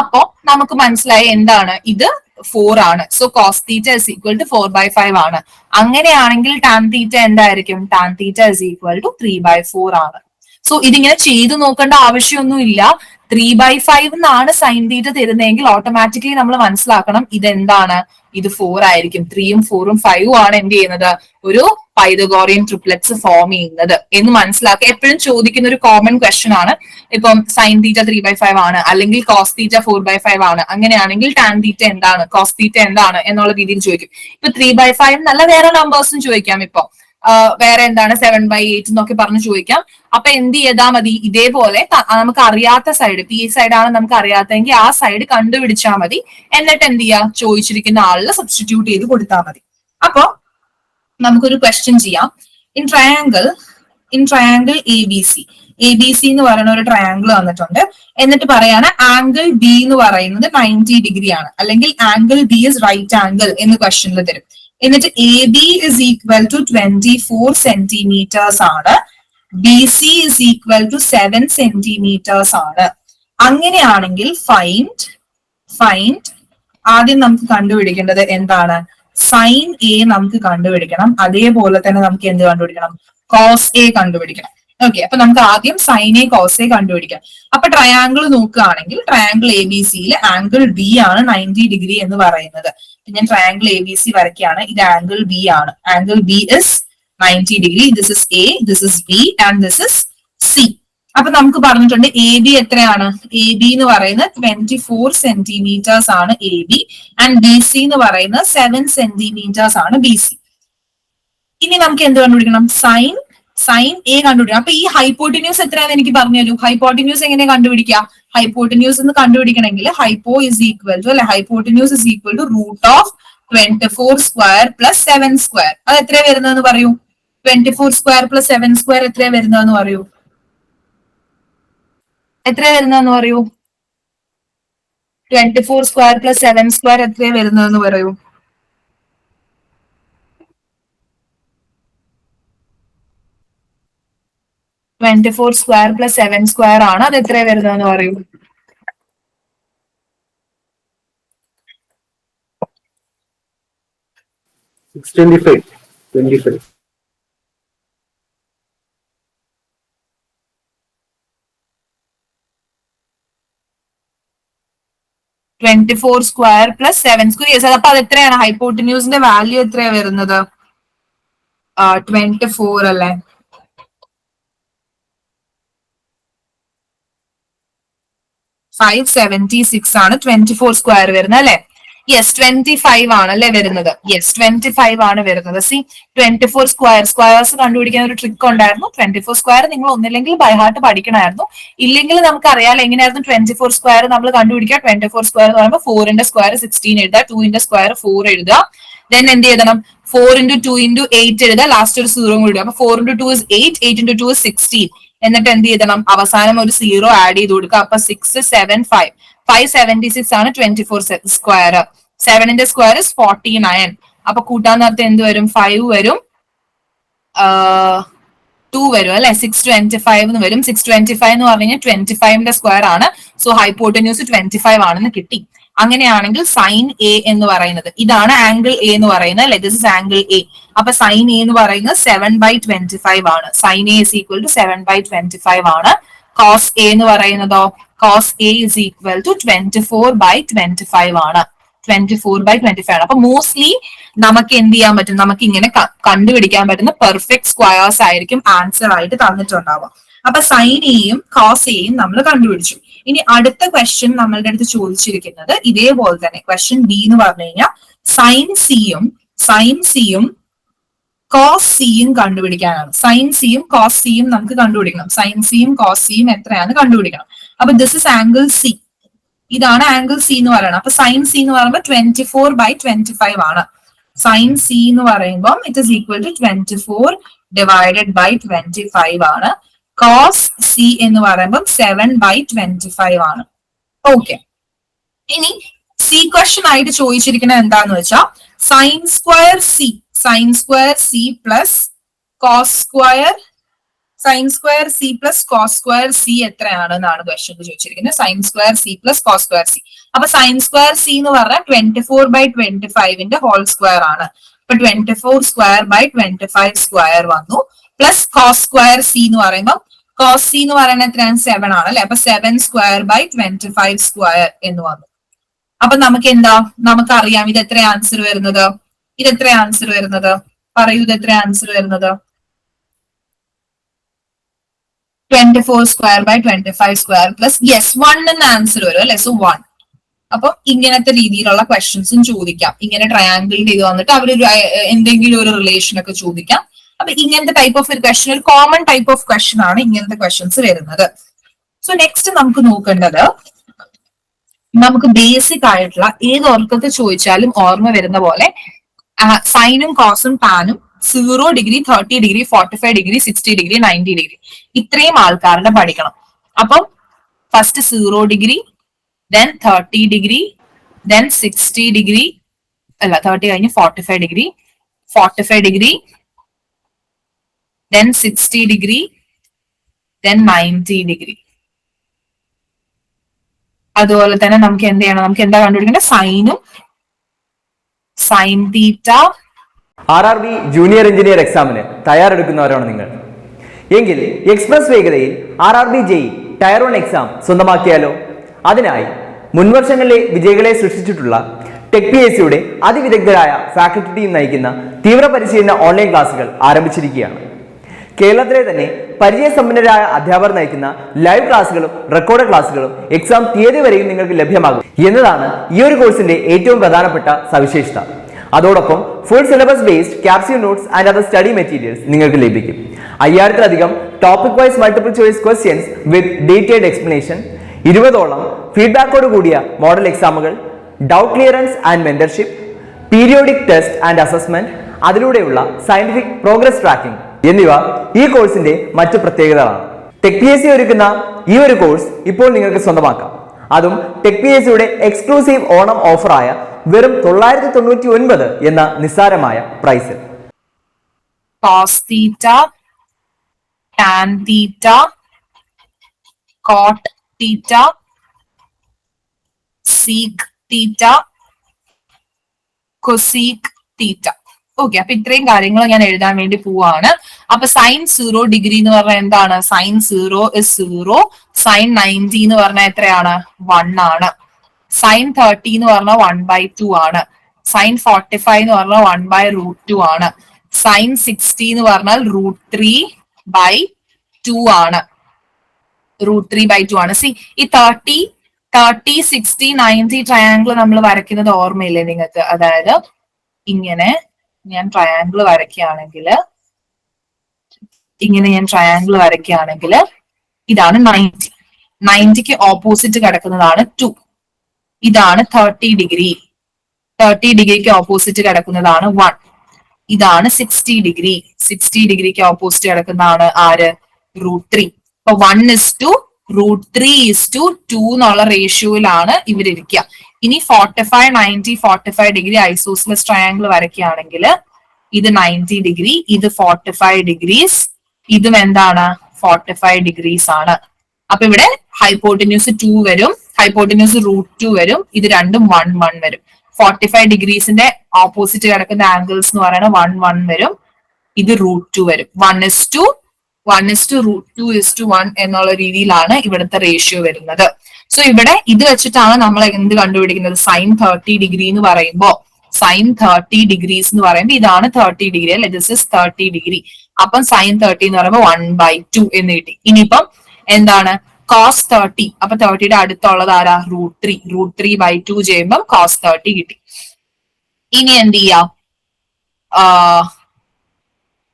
അപ്പോ നമുക്ക് മനസ്സിലായി എന്താണ് ഇത്? 4 ആണ്. So cos theta is equal to 4/5 ആണ്. അങ്ങനെയാണെങ്കിൽ ടാൻ തീറ്റ എന്തായിരിക്കും? Tan theta is equal to 3/4 ആണ്. സോ ഇതിങ്ങനെ ചെയ്തു നോക്കേണ്ട ആവശ്യമൊന്നുമില്ല. 3/5 എന്നാണ് സൈൻ തീറ്റ തരുന്നതെങ്കിൽ ഓട്ടോമാറ്റിക്കലി നമ്മൾ മനസ്സിലാക്കണം ഇതെന്താണ്? ഇത് 4 ആയിരിക്കും. 3ഉം 4ഉം 5ഉം ആണ് എന്ത് ചെയ്യുന്നത്? ഒരു പൈതഗോറിയൻ ട്രിപ്ലെറ്റ്സ് ഫോം ചെയ്യുന്നത് എന്ന് മനസ്സിലാക്കുക. എപ്പോഴും ചോദിക്കുന്ന ഒരു കോമൺ ക്വസ്റ്റ്യൻ ആണ്. ഇപ്പം സൈൻ തീറ്റ 3/5 ആണ്, അല്ലെങ്കിൽ കോസ് തീറ്റ 4/5 ആണ്. അങ്ങനെയാണെങ്കിൽ ടാൻ തീറ്റ എന്താണ്, കോസ് തീറ്റ എന്താണ് എന്നുള്ള രീതിയിൽ ചോദിക്കും. ഇപ്പൊ 3/5 നല്ല വേറെ നമ്പേഴ്സും ചോദിക്കാം. ഇപ്പൊ വേറെ എന്താണ് 7/8 എന്നൊക്കെ പറഞ്ഞ് ചോദിക്കാം. അപ്പൊ എന്ത് ചെയ്താൽ മതി? ഇതേപോലെ നമുക്ക് അറിയാത്ത സൈഡ്, പി സൈഡ് ആണ് നമുക്ക് അറിയാത്തതെങ്കിൽ ആ സൈഡ് കണ്ടുപിടിച്ചാൽ മതി. എന്നിട്ട് എന്ത് ചെയ്യാ? ചോദിച്ചിരിക്കുന്ന ആളിൽ സബ്സ്റ്റിറ്റ്യൂട്ട് ചെയ്ത് കൊടുത്താൽ മതി. അപ്പൊ നമുക്കൊരു ക്വസ്റ്റ്യൻ ചെയ്യാം. In triangle A B C എന്ന് പറയുന്ന ഒരു ട്രയാങ്കിൾ വന്നിട്ടുണ്ട്. എന്നിട്ട് പറയാണ് ആംഗിൾ ബി എന്ന് പറയുന്നത് 90 ഡിഗ്രി ആണ്, അല്ലെങ്കിൽ angle B is right angle എന്ന് ക്വസ്റ്റ്യനിൽ തരും. എന്നിട്ട് A B is equal to 24 centimetres ആണ്, B C is equal to 7 centimetres ആണ്. അങ്ങനെയാണെങ്കിൽ ഫൈൻഡ് ആദ്യം നമുക്ക് കണ്ടുപിടിക്കേണ്ടത് എന്താണ്? സൈൻ എ നമുക്ക് കണ്ടുപിടിക്കണം. അതേപോലെ തന്നെ നമുക്ക് എന്ത് കണ്ടുപിടിക്കണം? കോസ് എ കണ്ടുപിടിക്കണം. ഓക്കെ, അപ്പൊ നമുക്ക് ആദ്യം സൈൻ എ കോസ് എ കണ്ടുപിടിക്കാം. അപ്പൊ ട്രയാങ്കിൾ നോക്കുകയാണെങ്കിൽ ട്രയാങ്കിൾ എ ബി സിയിൽ ആംഗിൾ ബി ആണ് 90 ഡിഗ്രി എന്ന് പറയുന്നത്. ഞാൻ ട്രയാങ്കിൾ എ ബി സി വരയ്ക്കുകയാണ്. ഇത് ആംഗിൾ ബി ആണ്. Angle B is 90 degree. This is A, this is B and this is C. അപ്പൊ നമുക്ക് പറഞ്ഞിട്ടുണ്ട് എ ബി എത്രയാണ്? എ ബി എന്ന് പറയുന്നത് 24 സെന്റിമീറ്റേഴ്സ് ആണ് A B, and B C എന്ന് പറയുന്നത് 7 സെന്റിമീറ്റേഴ്സ് ആണ് ബി സി. ഇനി നമുക്ക് എന്ത് കണ്ടുപിടിക്കണം? സൈൻ എ കണ്ടുപിടിക്കണം. അപ്പൊ ഈ ഹൈപ്പോട്ടിന്യൂസ് എത്രയാണെന്ന് എനിക്ക് പറഞ്ഞു തരൂ. ഹൈപ്പോട്ടിന്യൂസ് എങ്ങനെ കണ്ടുപിടിക്കുക? ഹൈപ്പോട്ടിന്യൂസ് എന്ന് കണ്ടുപിടിക്കണമെങ്കിൽ ഹൈപ്പോ ഇസ് ഈക്വൽ ടു അല്ലെ, ഹൈപ്പോട്ടിന്യൂസ് ഇസ് ഈക്വൽ ടു √24² + 7². അത് എത്രയാ വരുന്നതെന്ന് പറയൂ. 24² + 7² എത്രയാ വരുന്നതെന്ന് പറയൂ. എത്രയാ വരുന്നതെന്ന് പറയൂ. 24² + 7² എത്രയാ വരുന്നതെന്ന് പറയൂ. (24² + 7² ആണ്. അത് എത്രയാ വരുന്നതെന്ന് പറയൂ. (625). 24² + 7². യെസ്, അപ്പൊ അത് എത്രയാണ്? ഹൈപ്പോട്ടിന്യൂസിന്റെ വാല്യൂ എത്രയാ വരുന്നത്? 24 അല്ലേ? (576) ആണ് 24² വരുന്നത് അല്ലെ? യെസ്, 25 ആണ് അല്ലെ വരുന്നത്. യെസ്, 25 ആണ് വരുന്നത്. സി, 24 സ്ക്വയർസ് കണ്ടുപിടിക്കാൻ ഒരു ട്രിക്ക് ഉണ്ടായിരുന്നു. 24² നിങ്ങൾ ഒന്നില്ലെങ്കിൽ ബൈ ഹാർട്ട് പഠിക്കണമായിരുന്നു. ഇല്ലെങ്കിൽ നമുക്ക് അറിയാലോ എങ്ങനെയായിരുന്നു 24² നമ്മൾ കണ്ടുപിടിക്കുക. 24² എന്ന് പറയുമ്പോൾ 4ന്റെ സ്ക്വയർ 16 എഴുതുക, 2ന്റെ സ്ക്വയർ 4 എഴുതുക. ദെൻ എന്ത് ചെയ്യണം? 4 × 2 × 8 എഴുതുക, ലാസ്റ്റ് ഒരു 0 കൂടി ഇടുക. അപ്പൊ 4 × 2 is 8, 8 × 2 is 16. എന്നിട്ട് എന്ത് ചെയ്യണം? അവസാനം ഒരു 0 ആഡ് ചെയ്ത് കൊടുക്കുക. അപ്പൊ 6, 7, 5. 576 ആണ് 24². 7ന്റെ സ്ക്വയർ is 49. അപ്പൊ കൂട്ടാൻ നേരത്തെ എന്ത് വരും? 5 വരും, 2 വരും അല്ലെ? 625 എന്ന് വരും. 625 എന്ന് പറഞ്ഞു കഴിഞ്ഞാൽ 25ന്റെ സ്ക്വയർ ആണ്. സോ ഹൈപ്പോട്ടന്യൂസ് 25 ആണെന്ന് കിട്ടി. അങ്ങനെയാണെങ്കിൽ സൈൻ എ എന്ന് പറയുന്നത് ഇതാണ് ആംഗിൾ എ എന്ന് പറയുന്നത് അല്ലെ, ദിസ് ഇസ് ആംഗിൾ എ. അപ്പൊ സൈൻ എ എന്ന് പറയുന്നത് 7/25 ആണ്. Sine A is equal to 7/25 ആണ്. കോസ് എ എന്ന് പറയുന്നതോ cos A is equal to 24/25 ആണ്. 24/25 ആണ്. അപ്പൊ മോസ്റ്റ്ലി നമുക്ക് എന്ത് ചെയ്യാൻ പറ്റും, നമുക്ക് ഇങ്ങനെ കണ്ടുപിടിക്കാൻ പറ്റുന്ന പെർഫെക്റ്റ് സ്ക്വയേഴ്സ് ആയിരിക്കും ആൻസർ ആയിട്ട് തന്നിട്ടുണ്ടാവുക. അപ്പൊ സൈൻ എയും കോസ് എയും നമ്മൾ കണ്ടുപിടിച്ചു. ഇനി അടുത്ത ക്വസ്റ്റ്യൻ നമ്മളുടെ അടുത്ത് ചോദിച്ചിരിക്കുന്നത് ഇതേപോലെ തന്നെ ക്വസ്റ്റ്യൻ ബി എന്ന് പറഞ്ഞു കഴിഞ്ഞാൽ സൈൻ സിയും കോസ് സിയും കണ്ടുപിടിക്കാനാണ്. സൈൻ സിയും കോസ് സിയും നമുക്ക് കണ്ടുപിടിക്കണം. സൈൻ സിയും കോസ് സിയും എത്രയാണ് കണ്ടുപിടിക്കണം. അപ്പൊ ദിസ് ഇസ് ആംഗിൾ സി, ഇതാണ് ആംഗിൾ സി എന്ന് പറയുന്നത്. അപ്പൊ സൈൻ സി എന്ന് പറയുമ്പോൾ 24/25 ആണ്. സൈൻ സി എന്ന് പറയുമ്പോൾ ഇറ്റ് ഇസ് ഈക്വൽ ടു 24/25 ആണ്. കോസ് സി എന്ന് പറയുമ്പോൾ 7/25 ആണ്. ഓക്കെ, ഇനി സി ക്വസ്റ്റ്യൻ ആയിട്ട് ചോദിച്ചിരിക്കുന്നത് എന്താന്ന് വെച്ചാൽ sine square C plus cos square C എത്രയാണ് എന്നാണ് ക്വസ്റ്റ്യൻ ചോദിച്ചിരിക്കുന്നത്. Sine square C plus cos square C. അപ്പൊ സൈൻ സ്ക്വയർ സി എന്ന് പറഞ്ഞാൽ 24/25 ഹോൾ സ്ക്വയർ ആണ്. അപ്പൊ 24² സ്ക്വയർ വന്നു. പ്ലസ് കോസ് സ്ക്വയർ സി എന്ന് പറയുമ്പോൾ കോസ് സി എന്ന് പറയുന്നത് എത്രയാണ് 7 ആണ് അല്ലെ. അപ്പൊ 7² സ്ക്വയർ എന്ന് വന്നു. അപ്പൊ നമുക്ക് എന്താ, നമുക്കറിയാം ഇത് എത്ര ആൻസർ വരുന്നത്, പറയൂ, ഇത് എത്ര ആൻസർ വരുന്നത് 24² പ്ലസ് യെസ് 1 എന്ന ആൻസർ വരും അല്ലെ. സോ 1. അപ്പൊ ഇങ്ങനത്തെ രീതിയിലുള്ള ക്വസ്റ്റ്യൻസും ചോദിക്കാം. ഇങ്ങനെ ട്രയാങ്കിളിന്റെ ഇത് വന്നിട്ട് അവരൊരു എന്തെങ്കിലും ഒരു റിലേഷൻ ഒക്കെ ചോദിക്കാം. അപ്പൊ ഇങ്ങനത്തെ ടൈപ്പ് ഓഫ് ഒരു ക്വസ്റ്റ്യൻ, ഒരു കോമൺ ടൈപ്പ് ഓഫ് ക്വസ്റ്റ്യൻ ആണ് ഇങ്ങനത്തെ ക്വസ്റ്റ്യൻസ് വരുന്നത്. സോ നെക്സ്റ്റ് നമുക്ക് നോക്കേണ്ടത്, നമുക്ക് ബേസിക് ആയിട്ടുള്ള ഏത് ഓർക്കത്ത് ചോദിച്ചാലും ഓർമ്മ വരുന്ന പോലെ സൈനും കോസും ടാനും 0 degree 30 degree 45 degree 60 degree 90 degree ഇത്രയും ആൾക്കാരുടെ പഠിക്കണം. അപ്പം first 0 degree, then 30 degree, then 60 degree, അല്ല 30 കഴിഞ്ഞ് 45 degree, 45 degree, then 60 degree, then 90 degree. അതുപോലെ തന്നെ നമുക്ക് എന്ത് ചെയ്യണം, നമുക്ക് എന്താ കണ്ടുപിടിക്കേണ്ടത്, sine theta. RRB junior engineer എക്സാമിന് തയ്യാറെടുക്കുന്നവരാണ് നിങ്ങൾ എങ്കിൽ എക്സ്പ്രസ് വേഗതയിൽ RRB JEE ടയർ 1 എക്സാം സ്വന്തമാക്കിയാലോ? അതിനായി മുൻവർഷങ്ങളിലെ വിജയികളെ സൃഷ്ടിച്ചിട്ടുള്ള ടെക് PSCയുടെ അതിവിദഗ്ധരായ ഫാക്കൽറ്റി ടീം നയിക്കുന്ന തീവ്ര പരിശീലന ഓൺലൈൻ ക്ലാസുകൾ ആരംഭിച്ചിരിക്കുകയാണ്. കേരളത്തിലെ തന്നെ പരിചയസമ്പന്നരായ അധ്യാപകർ നയിക്കുന്ന ലൈവ് ക്ലാസുകളും റെക്കോർഡ് ക്ലാസുകളും എക്സാം തീയതി വരെയും നിങ്ങൾക്ക് ലഭ്യമാകും എന്നതാണ് ഈ ഒരു കോഴ്സിന്റെ ഏറ്റവും പ്രധാനപ്പെട്ട സവിശേഷത. അതോടൊപ്പം full syllabus based capsule notes and other study materials നിങ്ങൾക്ക് ലഭിക്കും. 5000-ലധികം topic wise multiple choice questions with detailed explanation, 20ഓളം ഫീഡ്ബാക്കോട് കൂടിയ മോഡൽ എക്സാമുകൾ, doubt clearance and mentorship, periodic test and assessment, അതിലൂടെയുള്ള സയന്റിഫിക് പ്രോഗ്രസ് ട്രാക്കിംഗ് എന്നിവ ഈ കോഴ്സിന്റെ മറ്റു പ്രത്യേകതകളാണ്. ടെക് PSC ഒരുക്കുന്ന ഈ ഒരു കോഴ്സ് ഇപ്പോൾ നിങ്ങൾക്ക് സ്വന്തമാക്കാം. അതും ടെക് PSCയുടെ എക്സ്ക്ലൂസീവ് ഓണം ഓഫറായ വെറും 999 എന്ന നിസ്സാരമായ പ്രൈസിൽ. Cos theta, tan theta, cot theta, sec theta, cosec theta. Okay, അപ്പൊ ഇത്രയും കാര്യങ്ങൾ ഞാൻ എഴുതാൻ വേണ്ടി പോവാണ്. അപ്പൊ സൈൻ 0 ഡിഗ്രി എന്ന് പറഞ്ഞാൽ എന്താണ്, സൈൻ 0 is 0. സൈൻ 90 എന്ന് പറഞ്ഞാൽ എത്രയാണ്, 1 ആണ്. സൈൻ 30 എന്ന് പറഞ്ഞാൽ 1/2 ആണ്. സൈൻ 45 എന്ന് പറഞ്ഞാൽ 1/√2 ആണ്. സൈൻ 60 എന്ന് പറഞ്ഞാൽ √3/2 ആണ്. √3/2 ആണ്. സി ഈ 30, 60, 90 ട്രയാങ്കിൾ നമ്മൾ വരയ്ക്കുന്നത് ഓർമ്മയില്ലേ നിങ്ങൾക്ക്? അതായത് ഇങ്ങനെ ഞാൻ ട്രയാങ്കിൾ വരയ്ക്കുകയാണെങ്കിൽ ഇതാണ് 90. 90ക്ക് ഓപ്പോസിറ്റ് കിടക്കുന്നതാണ് 2. ഇതാണ് 30 ഡിഗ്രി. 30 ഡിഗ്രിക്ക് ഓപ്പോസിറ്റ് കിടക്കുന്നതാണ് 1. ഇതാണ് 60 ഡിഗ്രി. 60 ഡിഗ്രിക്ക് ഓപ്പോസിറ്റ് കിടക്കുന്നതാണ് ആര്, √3. അപ്പൊ 1:√3:2 എന്നുള്ള റേഷ്യോയിലാണ് ഇവരിയ്ക്കുക. ഇനി 45, 90, 45 ഡിഗ്രി ഐസോസിലസ് ട്രയാങ്കിൾ വരയ്ക്കുകയാണെങ്കിൽ ഇത് 90 ഡിഗ്രി, ഇത് 45 ഡിഗ്രീസ്, ഇതും എന്താണ് 45 ഡിഗ്രീസ് ആണ്. അപ്പൊ ഇവിടെ ഹൈപ്പോട്ടന്യൂസ് 2 വരും, ഹൈപ്പോട്ടിന്യൂസ് √2 വരും. ഇത് രണ്ടും 1 1 വരും. 45 ഡിഗ്രീസിന്റെ ഓപ്പോസിറ്റ് കിടക്കുന്ന ആംഗിൾസ് എന്ന് പറയുന്നത് 1 1 വരും. ഇത് √2 വരും. 1:1 എന്നുള്ള രീതിയിലാണ് ഇവിടുത്തെ റേഷ്യോ വരുന്നത്. സോ ഇവിടെ ഇത് വെച്ചിട്ടാണ് നമ്മൾ എന്ത് കണ്ടുപിടിക്കുന്നത്? സൈൻ 30 ഡിഗ്രി എന്ന് പറയുമ്പോൾ സൈൻ 30 ഡിഗ്രീസ് എന്ന് പറയുമ്പോൾ ഇതാണ് 30 ഡിഗ്രി അല്ലെ, ദിസ് ഇസ് 30 ഡിഗ്രി. അപ്പം സൈൻ 30 എന്ന് പറയുമ്പോൾ 1/2 എന്ന് കിട്ടി. ഇനിയിപ്പം എന്താണ് cos 30? അപ്പൊ 30യുടെ അടുത്തുള്ളത് ആരാ? √3. √3/2 ചെയ്യുമ്പോൾ cos 30 കിട്ടി. ഇനി എന്ത് ചെയ്യാം?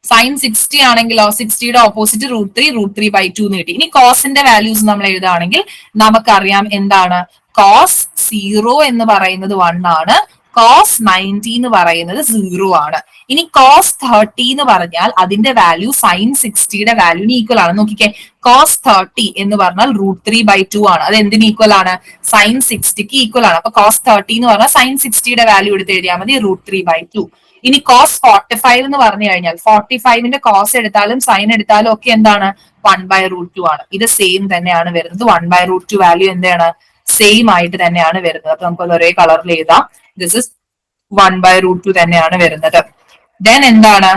സൈൻ 60 ആണെങ്കിലോ 60യുടെ ഓപ്പോസിറ്റ് √3/2 എന്ന് കിട്ടി. ഇനി കോസിന്റെ വാല്യൂസ് നമ്മൾ എഴുതുകയാണെങ്കിൽ നമുക്കറിയാം എന്താണ്? കോസ് 0 എന്ന് പറയുന്നത് 1 ആണ്, കോസ് 90 എന്ന് പറയുന്നത് 0 ആണ്. ഇനി കോസ് 30 എന്ന് പറഞ്ഞാൽ അതിന്റെ വാല്യൂ സൈൻ 60യുടെ വാല്യൂന് ഈക്വൽ ആണ്. നോക്കിക്കേ, കോസ് 30 എന്ന് പറഞ്ഞാൽ √3/2 ആണ്. അത് എന്തിന് ഈക്വൽ ആണ്? സൈൻ 60ക്ക് ഈക്വൽ ആണ്. അപ്പൊ കോസ് 30 എന്ന് പറഞ്ഞാൽ സൈൻ 60യുടെ വാല്യൂ എടുത്ത് എഴുതിയാൽ മതി, √3/2. ഇനി കോസ് 45 എന്ന് പറഞ്ഞു കഴിഞ്ഞാൽ 45ന്റെ കോസ് എടുത്താലും സൈൻ എടുത്താലും ഒക്കെ എന്താണ്? 1/√2 ആണ്. ഇത് സെയിം തന്നെയാണ് വരുന്നത്. 1/√2 വാല്യൂ എന്താണ്? സെയിം ആയിട്ട് തന്നെയാണ് വരുന്നത്. അപ്പൊ നമുക്ക് ഒരേ കളറിൽ എഴുതാം. ദിസ് ഇസ് 1/√2 തന്നെയാണ് വരുന്നത്. ദെൻ എന്താണ്?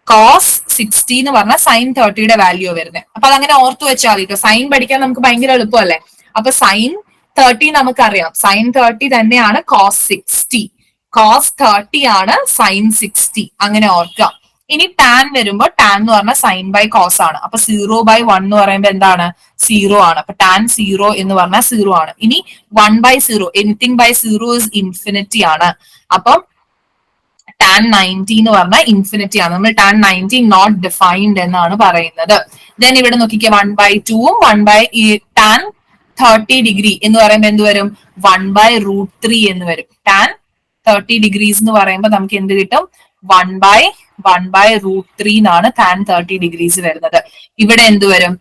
കോസ് 60 എന്ന് പറഞ്ഞാൽ സൈൻ 30യുടെ വാല്യൂ വരുന്നത്. അപ്പൊ അതങ്ങനെ ഓർത്തു വെച്ചാൽ മതി. സൈൻ പഠിക്കാൻ നമുക്ക് ഭയങ്കര എളുപ്പമല്ലേ. അപ്പൊ സൈൻ 30 നമുക്കറിയാം, സൈൻ 30 തന്നെയാണ് കോസ് 60. കോസ് 30 ആണ് സൈൻ 60, അങ്ങനെ ഓർക്കാം. ഇനി ടാൻ വരുമ്പോൾ ടാൻ എന്ന് പറഞ്ഞാൽ സൈൻ ബൈ കോസ് ആണ്. അപ്പൊ 0/1 എന്ന് പറയുമ്പോൾ എന്താണ്? 0 ആണ്. അപ്പൊ ടാൻ 0 എന്ന് പറഞ്ഞാൽ 0 ആണ്. ഇനി 1/0, എനിത്തിങ് ബൈ 0 ഇസ് ഇൻഫിനിറ്റി ആണ്. അപ്പം ടാൻ 90 എന്ന് പറഞ്ഞാൽ ഇൻഫിനിറ്റി ആണ്. നമ്മൾ ടാൻ 90 നോട്ട് ഡിഫൈൻഡ് എന്നാണ് പറയുന്നത്. ദെൻ ഇവിടെ നോക്കിക്കേ, 1/2ഉം ടാൻ 30 ഡിഗ്രി എന്ന് പറയുമ്പോൾ എന്ത് വരും? 1/√3 എന്ന് വരും. ടാൻ 30 ഡിഗ്രീസ് എന്ന് പറയുമ്പോൾ നമുക്ക് എന്ത് കിട്ടും? 1/√3 എന്നാണ് ടാൻ 30 ഡിഗ്രീസ് വരുന്നത്. ഇവിടെ എന്ത് വരും?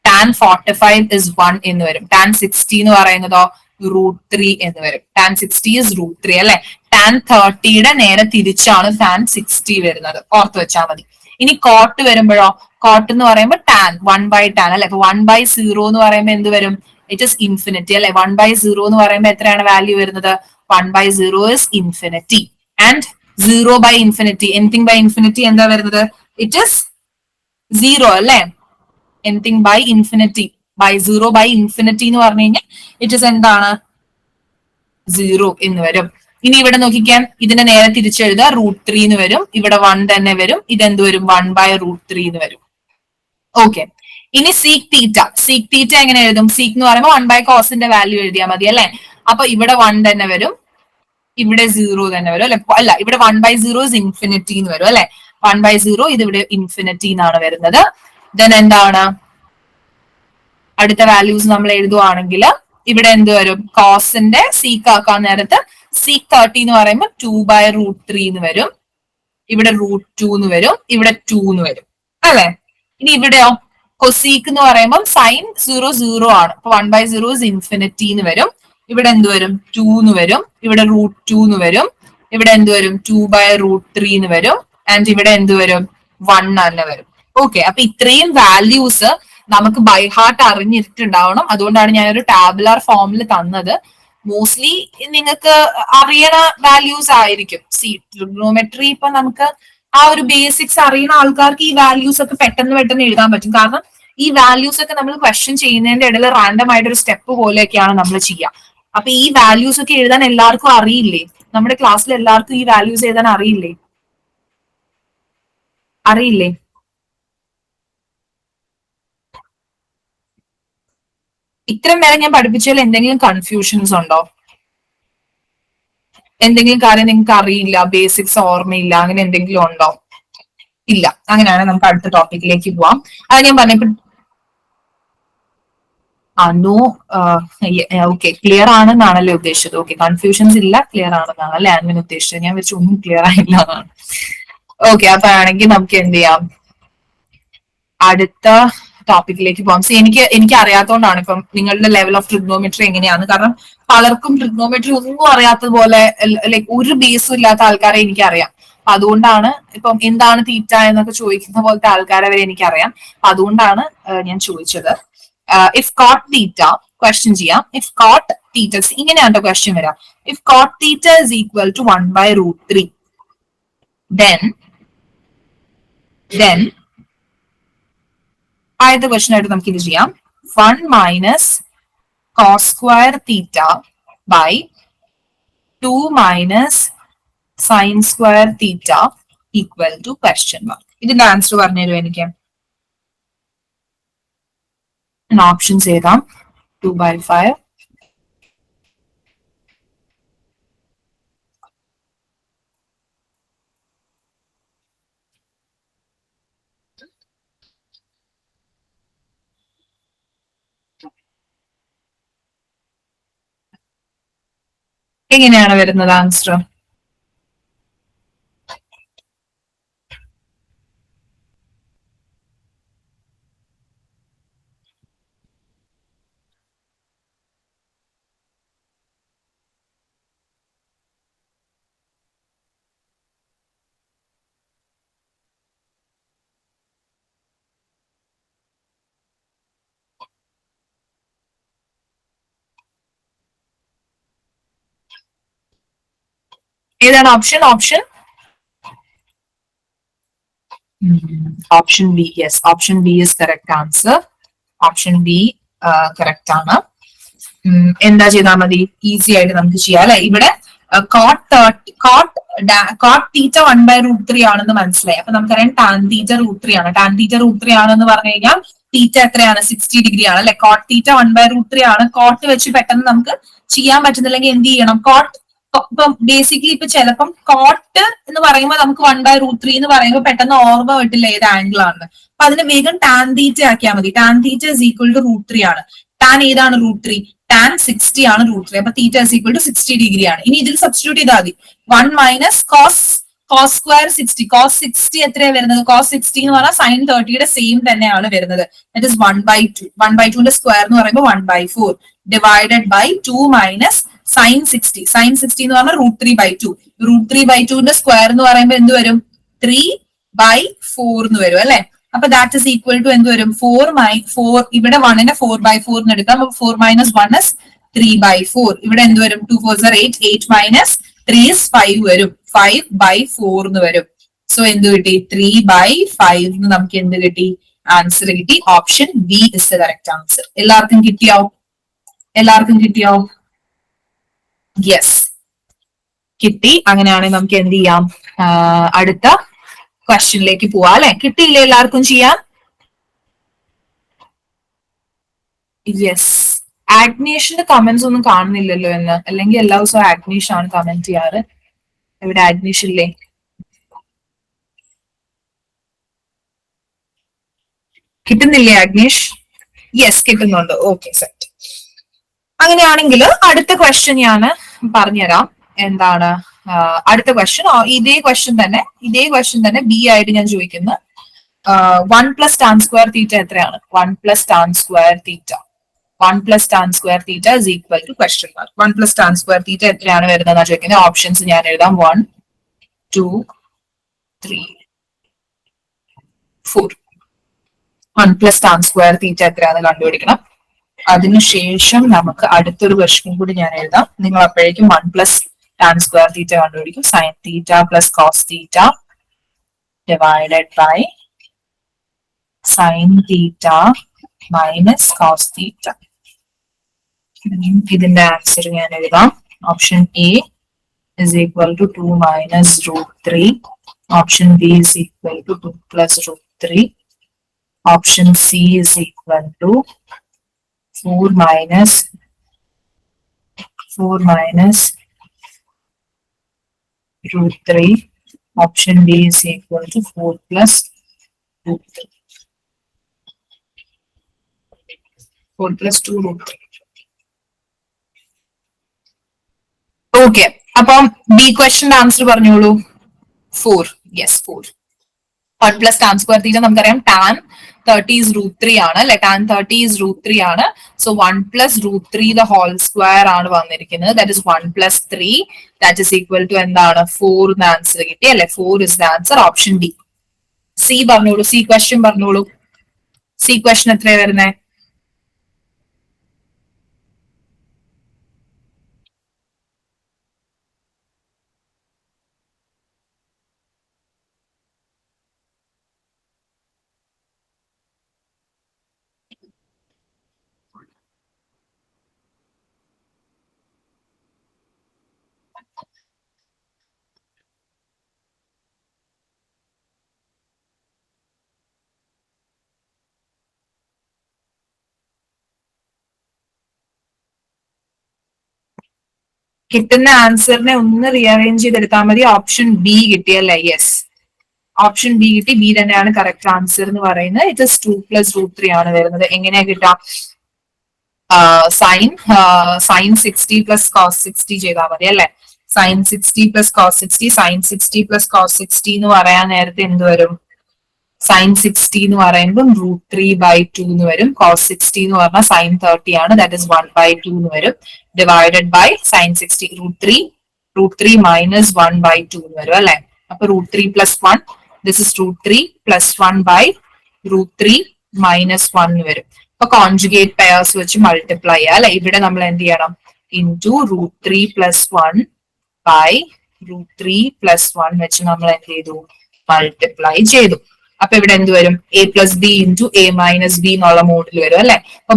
ടാൻ 45 ഇസ് 1 എന്ന് വരും. ടാൻ 60 എന്ന് പറയുന്നതോ √3 എന്ന് വരും. ടാൻ 60 ഇസ് √3 അല്ലെ. ടാൻ 30യുടെ നേരെ തിരിച്ചാണ് ടാൻ 60 വരുന്നത്, ഓർത്ത് വെച്ചാൽ മതി. ഇനി കോട്ട് വരുമ്പോഴോ, കോട്ട് എന്ന് പറയുമ്പോൾ ടാൻ 1/tan അല്ലെ. അപ്പൊ 1/0 എന്ന് പറയുമ്പോൾ എന്ത് വരും? ഇറ്റ് ഇസ് ഇൻഫിനിറ്റി അല്ലെ. 1/0 എന്ന് പറയുമ്പോൾ എത്രയാണ് വാല്യൂ വരുന്നത്? 1/0 is infinity. And 0/infinity, anything by infinity എന്താ വരുന്നത്? It is 0 അല്ലെ. anything by infinity, by 0/infinity എന്ന് പറഞ്ഞു കഴിഞ്ഞാൽ it is എന്താണ്? 0 എന്ന് വരും. ഇനി ഇവിടെ നോക്കിക്കാൻ, ഇതിനെ നേരെ തിരിച്ചെഴുതുക, √3 എന്ന് വരും. ഇവിടെ 1 തന്നെ വരും. ഇതെന്ത് വരും? 1/√3 എന്ന് വരും. ഓക്കെ. ഇനി സീക് തീറ്റ. സീക് തീറ്റ എങ്ങനെ എഴുതും? സീക് എന്ന് പറയുമ്പോൾ 1/cosന്റെ വാല്യൂ എഴുതിയാൽ മതി അല്ലെ. അപ്പൊ ഇവിടെ 1 തന്നെ വരും, ഇവിടെ 0 തന്നെ വരും അല്ലെ. അല്ല, ഇവിടെ 1/0 ഇസ് ഇൻഫിനിറ്റി എന്ന് വരും അല്ലെ. 1/0 ഇത് ഇവിടെ ഇൻഫിനിറ്റി എന്നാണ് വരുന്നത്. ദെൻ എന്താണ് അടുത്ത വാല്യൂസ് നമ്മൾ എഴുതുവാണെങ്കിൽ ഇവിടെ എന്ത് വരും? കോസിന്റെ സീക്ക് ആക്കാൻ നേരത്ത് സീക് 30 എന്ന് പറയുമ്പോൾ 2/√3 എന്ന് വരും. ഇവിടെ √2 എന്ന് വരും. ഇവിടെ 2 എന്ന് വരും അല്ലെ. ഇനി ഇവിടെയോ കൊസീക്ക് എന്ന് പറയുമ്പോൾ സൈൻ 0 ആണ്. അപ്പൊ 1/0 ഇസ് ഇൻഫിനിറ്റി എന്ന് വരും. ഇവിടെ എന്ത് വരും? 2 എന്ന് വരും. ഇവിടെ √2 എന്ന് വരും. ഇവിടെ എന്ത് വരും? 2/√3 എന്ന് വരും. ആൻഡ് ഇവിടെ എന്ത് വരും? 1 തന്നെ വരും. ഓക്കെ. അപ്പൊ ഇത്രയും വാല്യൂസ് നമുക്ക് ബൈ ഹാർട്ട് അറിഞ്ഞിട്ടുണ്ടാവണം. അതുകൊണ്ടാണ് ഞാനൊരു ടാബുലാർ ഫോമിൽ തന്നത്. മോസ്റ്റ്ലി നിങ്ങൾക്ക് അറിയണ വാല്യൂസ് ആയിരിക്കും. ട്രിഗ്നോമെട്രി ഇപ്പൊ നമുക്ക് ആ ഒരു ബേസിക്സ് അറിയുന്ന ആൾക്കാർക്ക് ഈ വാല്യൂസ് ഒക്കെ പെട്ടെന്ന് എഴുതാൻ പറ്റും. കാരണം ഈ വാല്യൂസ് ഒക്കെ നമ്മൾ ക്വസ്റ്റ്യൻ ചെയ്യുന്നതിന്റെ ഇടയിൽ റാൻഡം ആയിട്ട് ഒരു സ്റ്റെപ്പ് പോലെയൊക്കെയാണ് നമ്മൾ ചെയ്യുക. അപ്പൊ ഈ വാല്യൂസ് ഒക്കെ എഴുതാൻ എല്ലാവർക്കും അറിയില്ലേ? നമ്മുടെ ക്ലാസ്സിൽ എല്ലാവർക്കും ഈ വാല്യൂസ് എഴുതാൻ അറിയില്ലേ? ഇത്രയും നേരം ഞാൻ പഠിപ്പിച്ചതിൽ എന്തെങ്കിലും കൺഫ്യൂഷൻസ് ഉണ്ടോ? എന്തെങ്കിലും കാര്യം നിങ്ങൾക്ക് അറിയില്ല, ബേസിക്സ് ഓർമ്മയില്ല, അങ്ങനെ എന്തെങ്കിലും ഉണ്ടോ? ഇല്ല. അങ്ങനെയാണ് നമുക്ക് അടുത്ത ടോപ്പിക്കിലേക്ക് പോവാം. അത് ഞാൻ പറഞ്ഞപ്പോ നോ, ഓക്കെ, ക്ലിയർ ആണെന്നാണല്ലേ ഉദ്ദേശിച്ചത്? ഓക്കെ, കൺഫ്യൂഷൻസ് ഇല്ല, ക്ലിയർ ആണെന്നാണ് അല്ലെ ആൻവിൻ ഉദ്ദേശിച്ചത്. ഞാൻ വെച്ച് ഒന്നും ക്ലിയർ ആയില്ല എന്നാണ്. ഓക്കെ, അപ്പൊ ആണെങ്കിൽ നമുക്ക് എന്ത് ചെയ്യാം, അടുത്ത ടോപ്പിക്കിലേക്ക് പോകാം. എനിക്ക് അറിയാത്തതുകൊണ്ടാണ് ഇപ്പം നിങ്ങളുടെ ലെവൽ ഓഫ് ട്രിഗ്നോമെട്രി എങ്ങനെയാണ്. കാരണം പലർക്കും ട്രിഗ്നോമെട്രി ഒന്നും അറിയാത്തത് പോലെ, ലൈക്ക് ഒരു ബേസും ഇല്ലാത്ത ആൾക്കാരെ എനിക്കറിയാം. അപ്പൊ അതുകൊണ്ടാണ് ഇപ്പം എന്താണ് തീറ്റ എന്നൊക്കെ ചോദിക്കുന്ന പോലത്തെ ആൾക്കാരെ വരെ എനിക്കറിയാം. അപ്പൊ അതുകൊണ്ടാണ് ഞാൻ ചോദിച്ചത്. If cot theta ക്വസ്റ്റ്യൻ ചെയ്യാം. ഇഫ് കോട്ട് തീറ്റ, ഇങ്ങനെയാണോ ക്വസ്റ്റ്യൻ വരാം. If cot theta is equal to 1/√3, then ആദ്യത്തെ ക്വസ്റ്റ്യൻ ആയിട്ട് നമുക്ക് ഇത് ചെയ്യാം. 1 minus cos square theta by 2 minus sine square theta equal to question mark. ഇതിന്റെ ആൻസർ പറഞ്ഞു തരുമോ എനിക്ക്? ഓപ്ഷൻസ് എഴുതാം. 2/5, എങ്ങനെയാണ് വരുന്നത് ആൻസർ? ഏതാണ് option? Option B. Yes, option B is correct answer. Option B correct ആണ്. എന്താ ചെയ്താൽ മതി? ഈസി ആയിട്ട് നമുക്ക് ചെയ്യാം അല്ലെ. ഇവിടെ കോട്ട് തീറ്റ 1/√3 ആണെന്ന് മനസ്സിലായി. അപ്പൊ നമുക്കറിയാം ടാൻ തീറ്റ √3 ആണ്. ടാൻ തീറ്റ √3 ആണെന്ന് പറഞ്ഞു കഴിഞ്ഞാൽ തീറ്റ എത്രയാണ്? 60 ഡിഗ്രി ആണ് അല്ലെ. കോട്ട് തീറ്റ 1/√3 ആണ്. കോട്ട് വെച്ച് പെട്ടെന്ന് നമുക്ക് ചെയ്യാൻ പറ്റുന്നില്ലെങ്കിൽ എന്ത് ചെയ്യണം? കോട്ട് ഇപ്പം ബേസിക്കലി ഇപ്പൊ ചിലപ്പം കോട്ട് എന്ന് പറയുമ്പോൾ നമുക്ക് 1/√3 എന്ന് പറയുമ്പോൾ പെട്ടെന്ന് ഓർമ്മ കിട്ടില്ല ഏത് ആംഗിൾ ആണ്. അപ്പൊ അതിന് വേഗം ടാൻ തീറ്റ ആക്കിയാൽ മതി. Tan theta is equal to √3 ആണ്. ടാൻ ഏതാണ് √3? ടാൻ 60 ആണ് √3. അപ്പൊ theta is equal to 60 degree ആണ്. ഇനി ഇതിൽ സബ്സ്റ്റിറ്റ്യൂട്ട് ചെയ്താൽ മതി. 1 മൈനസ് കോസ് സ്ക്വയർ 60. കോസ് 60 എത്രയാണ് വരുന്നത്? കോസ് 60 എന്ന് പറഞ്ഞാൽ സൈൻ 30യുടെ സെയിം തന്നെയാണ് വരുന്നത്. That is 1/2. 1/2ന്റെ സ്ക്വയർ എന്ന് പറയുമ്പോൾ 1/4 divided by 2 minus sine 60. Sine 60 എന്ന് പറഞ്ഞാൽ √3/2. √3/2ന്റെ സ്ക്വയർ എന്ന് പറയുമ്പോൾ എന്ത് വരും? 3/4 എന്ന് വരും അല്ലെ. അപ്പൊ ദാറ്റ് ഇസ് ഈക്വൽ ടു എന്ത് വരും? 4 ഇവിടെ 1നെ 4/4 എന്ന് എടുക്കാം. 4 മൈനസ് 1 ഇസ് 3/4. ഇവിടെ എന്ത് വരും? 2 4 are 8. 8 മൈനസ് 3 is 5 വരും. 5/4 എന്ന് വരും. സോ എന്ത് കിട്ടി? 3/5 എന്ന് നമുക്ക് എന്ത് കിട്ടി? ആൻസർ കിട്ടി. Option B is the correct answer. എല്ലാവർക്കും കിട്ടിയോ? യെസ്, കിട്ടി. അങ്ങനെയാണെങ്കിൽ നമുക്ക് എന്ത് ചെയ്യാം? അടുത്ത ക്വസ്റ്റ്യനിലേക്ക് പോവാം അല്ലെ. കിട്ടിയില്ലേ എല്ലാവർക്കും ചെയ്യാൻ? യെസ്. ആഗ്നേഷിന്റെ കമന്റ്സ് ഒന്നും കാണുന്നില്ലല്ലോ എന്ന്. അല്ലെങ്കിൽ എല്ലാ ദിവസവും ആഗ്നേഷ് ആണ് കമന്റ് ചെയ്യാറ്. ഇവിടെ ആഗ്നേഷ് ഇല്ലേ? കിട്ടുന്നില്ലേ ആഗ്നേഷ്? യെസ്, കിട്ടുന്നുണ്ട്. Okay, set. അങ്ങനെയാണെങ്കിൽ അടുത്ത ക്വസ്റ്റ്യൻ ഞാൻ പറഞ്ഞുതരാം. എന്താണ് അടുത്ത ക്വസ്റ്റ്യൻ? ഇതേ ക്വസ്റ്റ്യൻ തന്നെ ബി ആയിട്ട് ഞാൻ ചോദിക്കുന്നു. 1 പ്ലസ് ടാൻ സ്ക്വയർ തീറ്റ എത്രയാണ്? 1 plus tan square theta is equal to question mark. 1 plus tan square theta എത്രയാണ് വരുന്നതെന്നാണ് ചോദിക്കുന്നത്. ഓപ്ഷൻസ് ഞാൻ എഴുതാം. 1 2 3 4. 1 പ്ലസ് ടാൻ സ്ക്വയർ തീറ്റ എത്രയാണെന്ന് കണ്ടുപിടിക്കണം. അതിനുശേഷം നമുക്ക് അടുത്തൊരു ക്വസ്റ്റ്യൻ കൂടി ഞാൻ എഴുതാം. നിങ്ങൾ അപ്പോഴേക്കും 1 പ്ലസ് ടാൻ സ്ക്വയർ തീറ്റ കണ്ടുപിടിക്കും. Sine theta plus cos theta divided by sine theta minus cos theta. ഇതിന്റെ ആൻസർ ഞാൻ എഴുതാം. Option A is equal to 2 minus √3. Option B is equal to 2 plus √3. Option C is equal to 4 minus √3. Option D is equal to 4 plus √3. 4 plus 2 √3. Okay, അപ്പം B ക്വസ്റ്റ്യന്റെ answer പറഞ്ഞോളൂ. 4. Yes, 4. 1 plus tan square തീറ്റ നമുക്കറിയാം tan 30 is √3 ആണ് അല്ലെ. Tan 30 is √3 ആണ്. So 1 plus √3 the whole square ആണ് വന്നിരിക്കുന്നത്. That is 1 plus 3 that is equal to എന്താണ്? 4 എന്ന് ആൻസർ കിട്ടി അല്ലെ. 4 is the answer. Option D. C പറഞ്ഞോളൂ. സി ക്വസ്റ്റ്യൻ പറഞ്ഞോളൂ. സി ക്വസ്റ്റ്യൻ എത്രയാണ് വരുന്നത്? കിട്ടുന്ന ആൻസറിനെ ഒന്ന് റീഅറേഞ്ച് ചെയ്തെടുത്താൽ മതി. ഓപ്ഷൻ ബി കിട്ടിയല്ലേ? യെസ്, ഓപ്ഷൻ ബി കിട്ടി. ബി തന്നെയാണ് കറക്റ്റ് ആൻസർ എന്ന് പറയുന്നത്. ഇറ്റ് ഇസ് 2 + √3 ആണ് വരുന്നത്. എങ്ങനെയാ കിട്ടാം? സൈൻ 60 + cos 60 ചെയ്താൽ മതി അല്ലെ? സൈൻ 60 + cos 60, സൈൻ 60 + cos 60 എന്ന് പറയാൻ നേരത്തെ എന്ത് വരും? സൈൻ 60 എന്ന് പറയുമ്പോൾ √3/2 എന്ന് വരും. cos 60 എന്ന് പറഞ്ഞാൽ സൈൻ 30 ആണ്, ദാറ്റ് ഇസ് 1/2 എന്ന് വരും. ഡിവൈഡഡ് ബൈ സൈൻ 60 √3 മൈനസ് 1/2 എന്ന് വരും അല്ലെ? അപ്പൊ √3 + 1, ദിസ് ഇസ് √3 + 1/√3 മൈനസ് 1 എന്ന് വരും. അപ്പൊ കോൺജുഗേറ്റ് പെയർസ് വെച്ച് മൾട്ടിപ്ലൈ ചെയ്യാം അല്ലെ? ഇവിടെ നമ്മൾ എന്ത് ചെയ്യണം? ഇൻറ്റു √3 + 1/√3 + 1 വെച്ച് നമ്മൾ എന്ത് ചെയ്തു? മൾട്ടിപ്ലൈ ചെയ്തു. അപ്പൊ ഇവിടെ എന്ത് വരും? a + b into a - b എന്നുള്ള മോഡിൽ വരും അല്ലെ? അപ്പൊ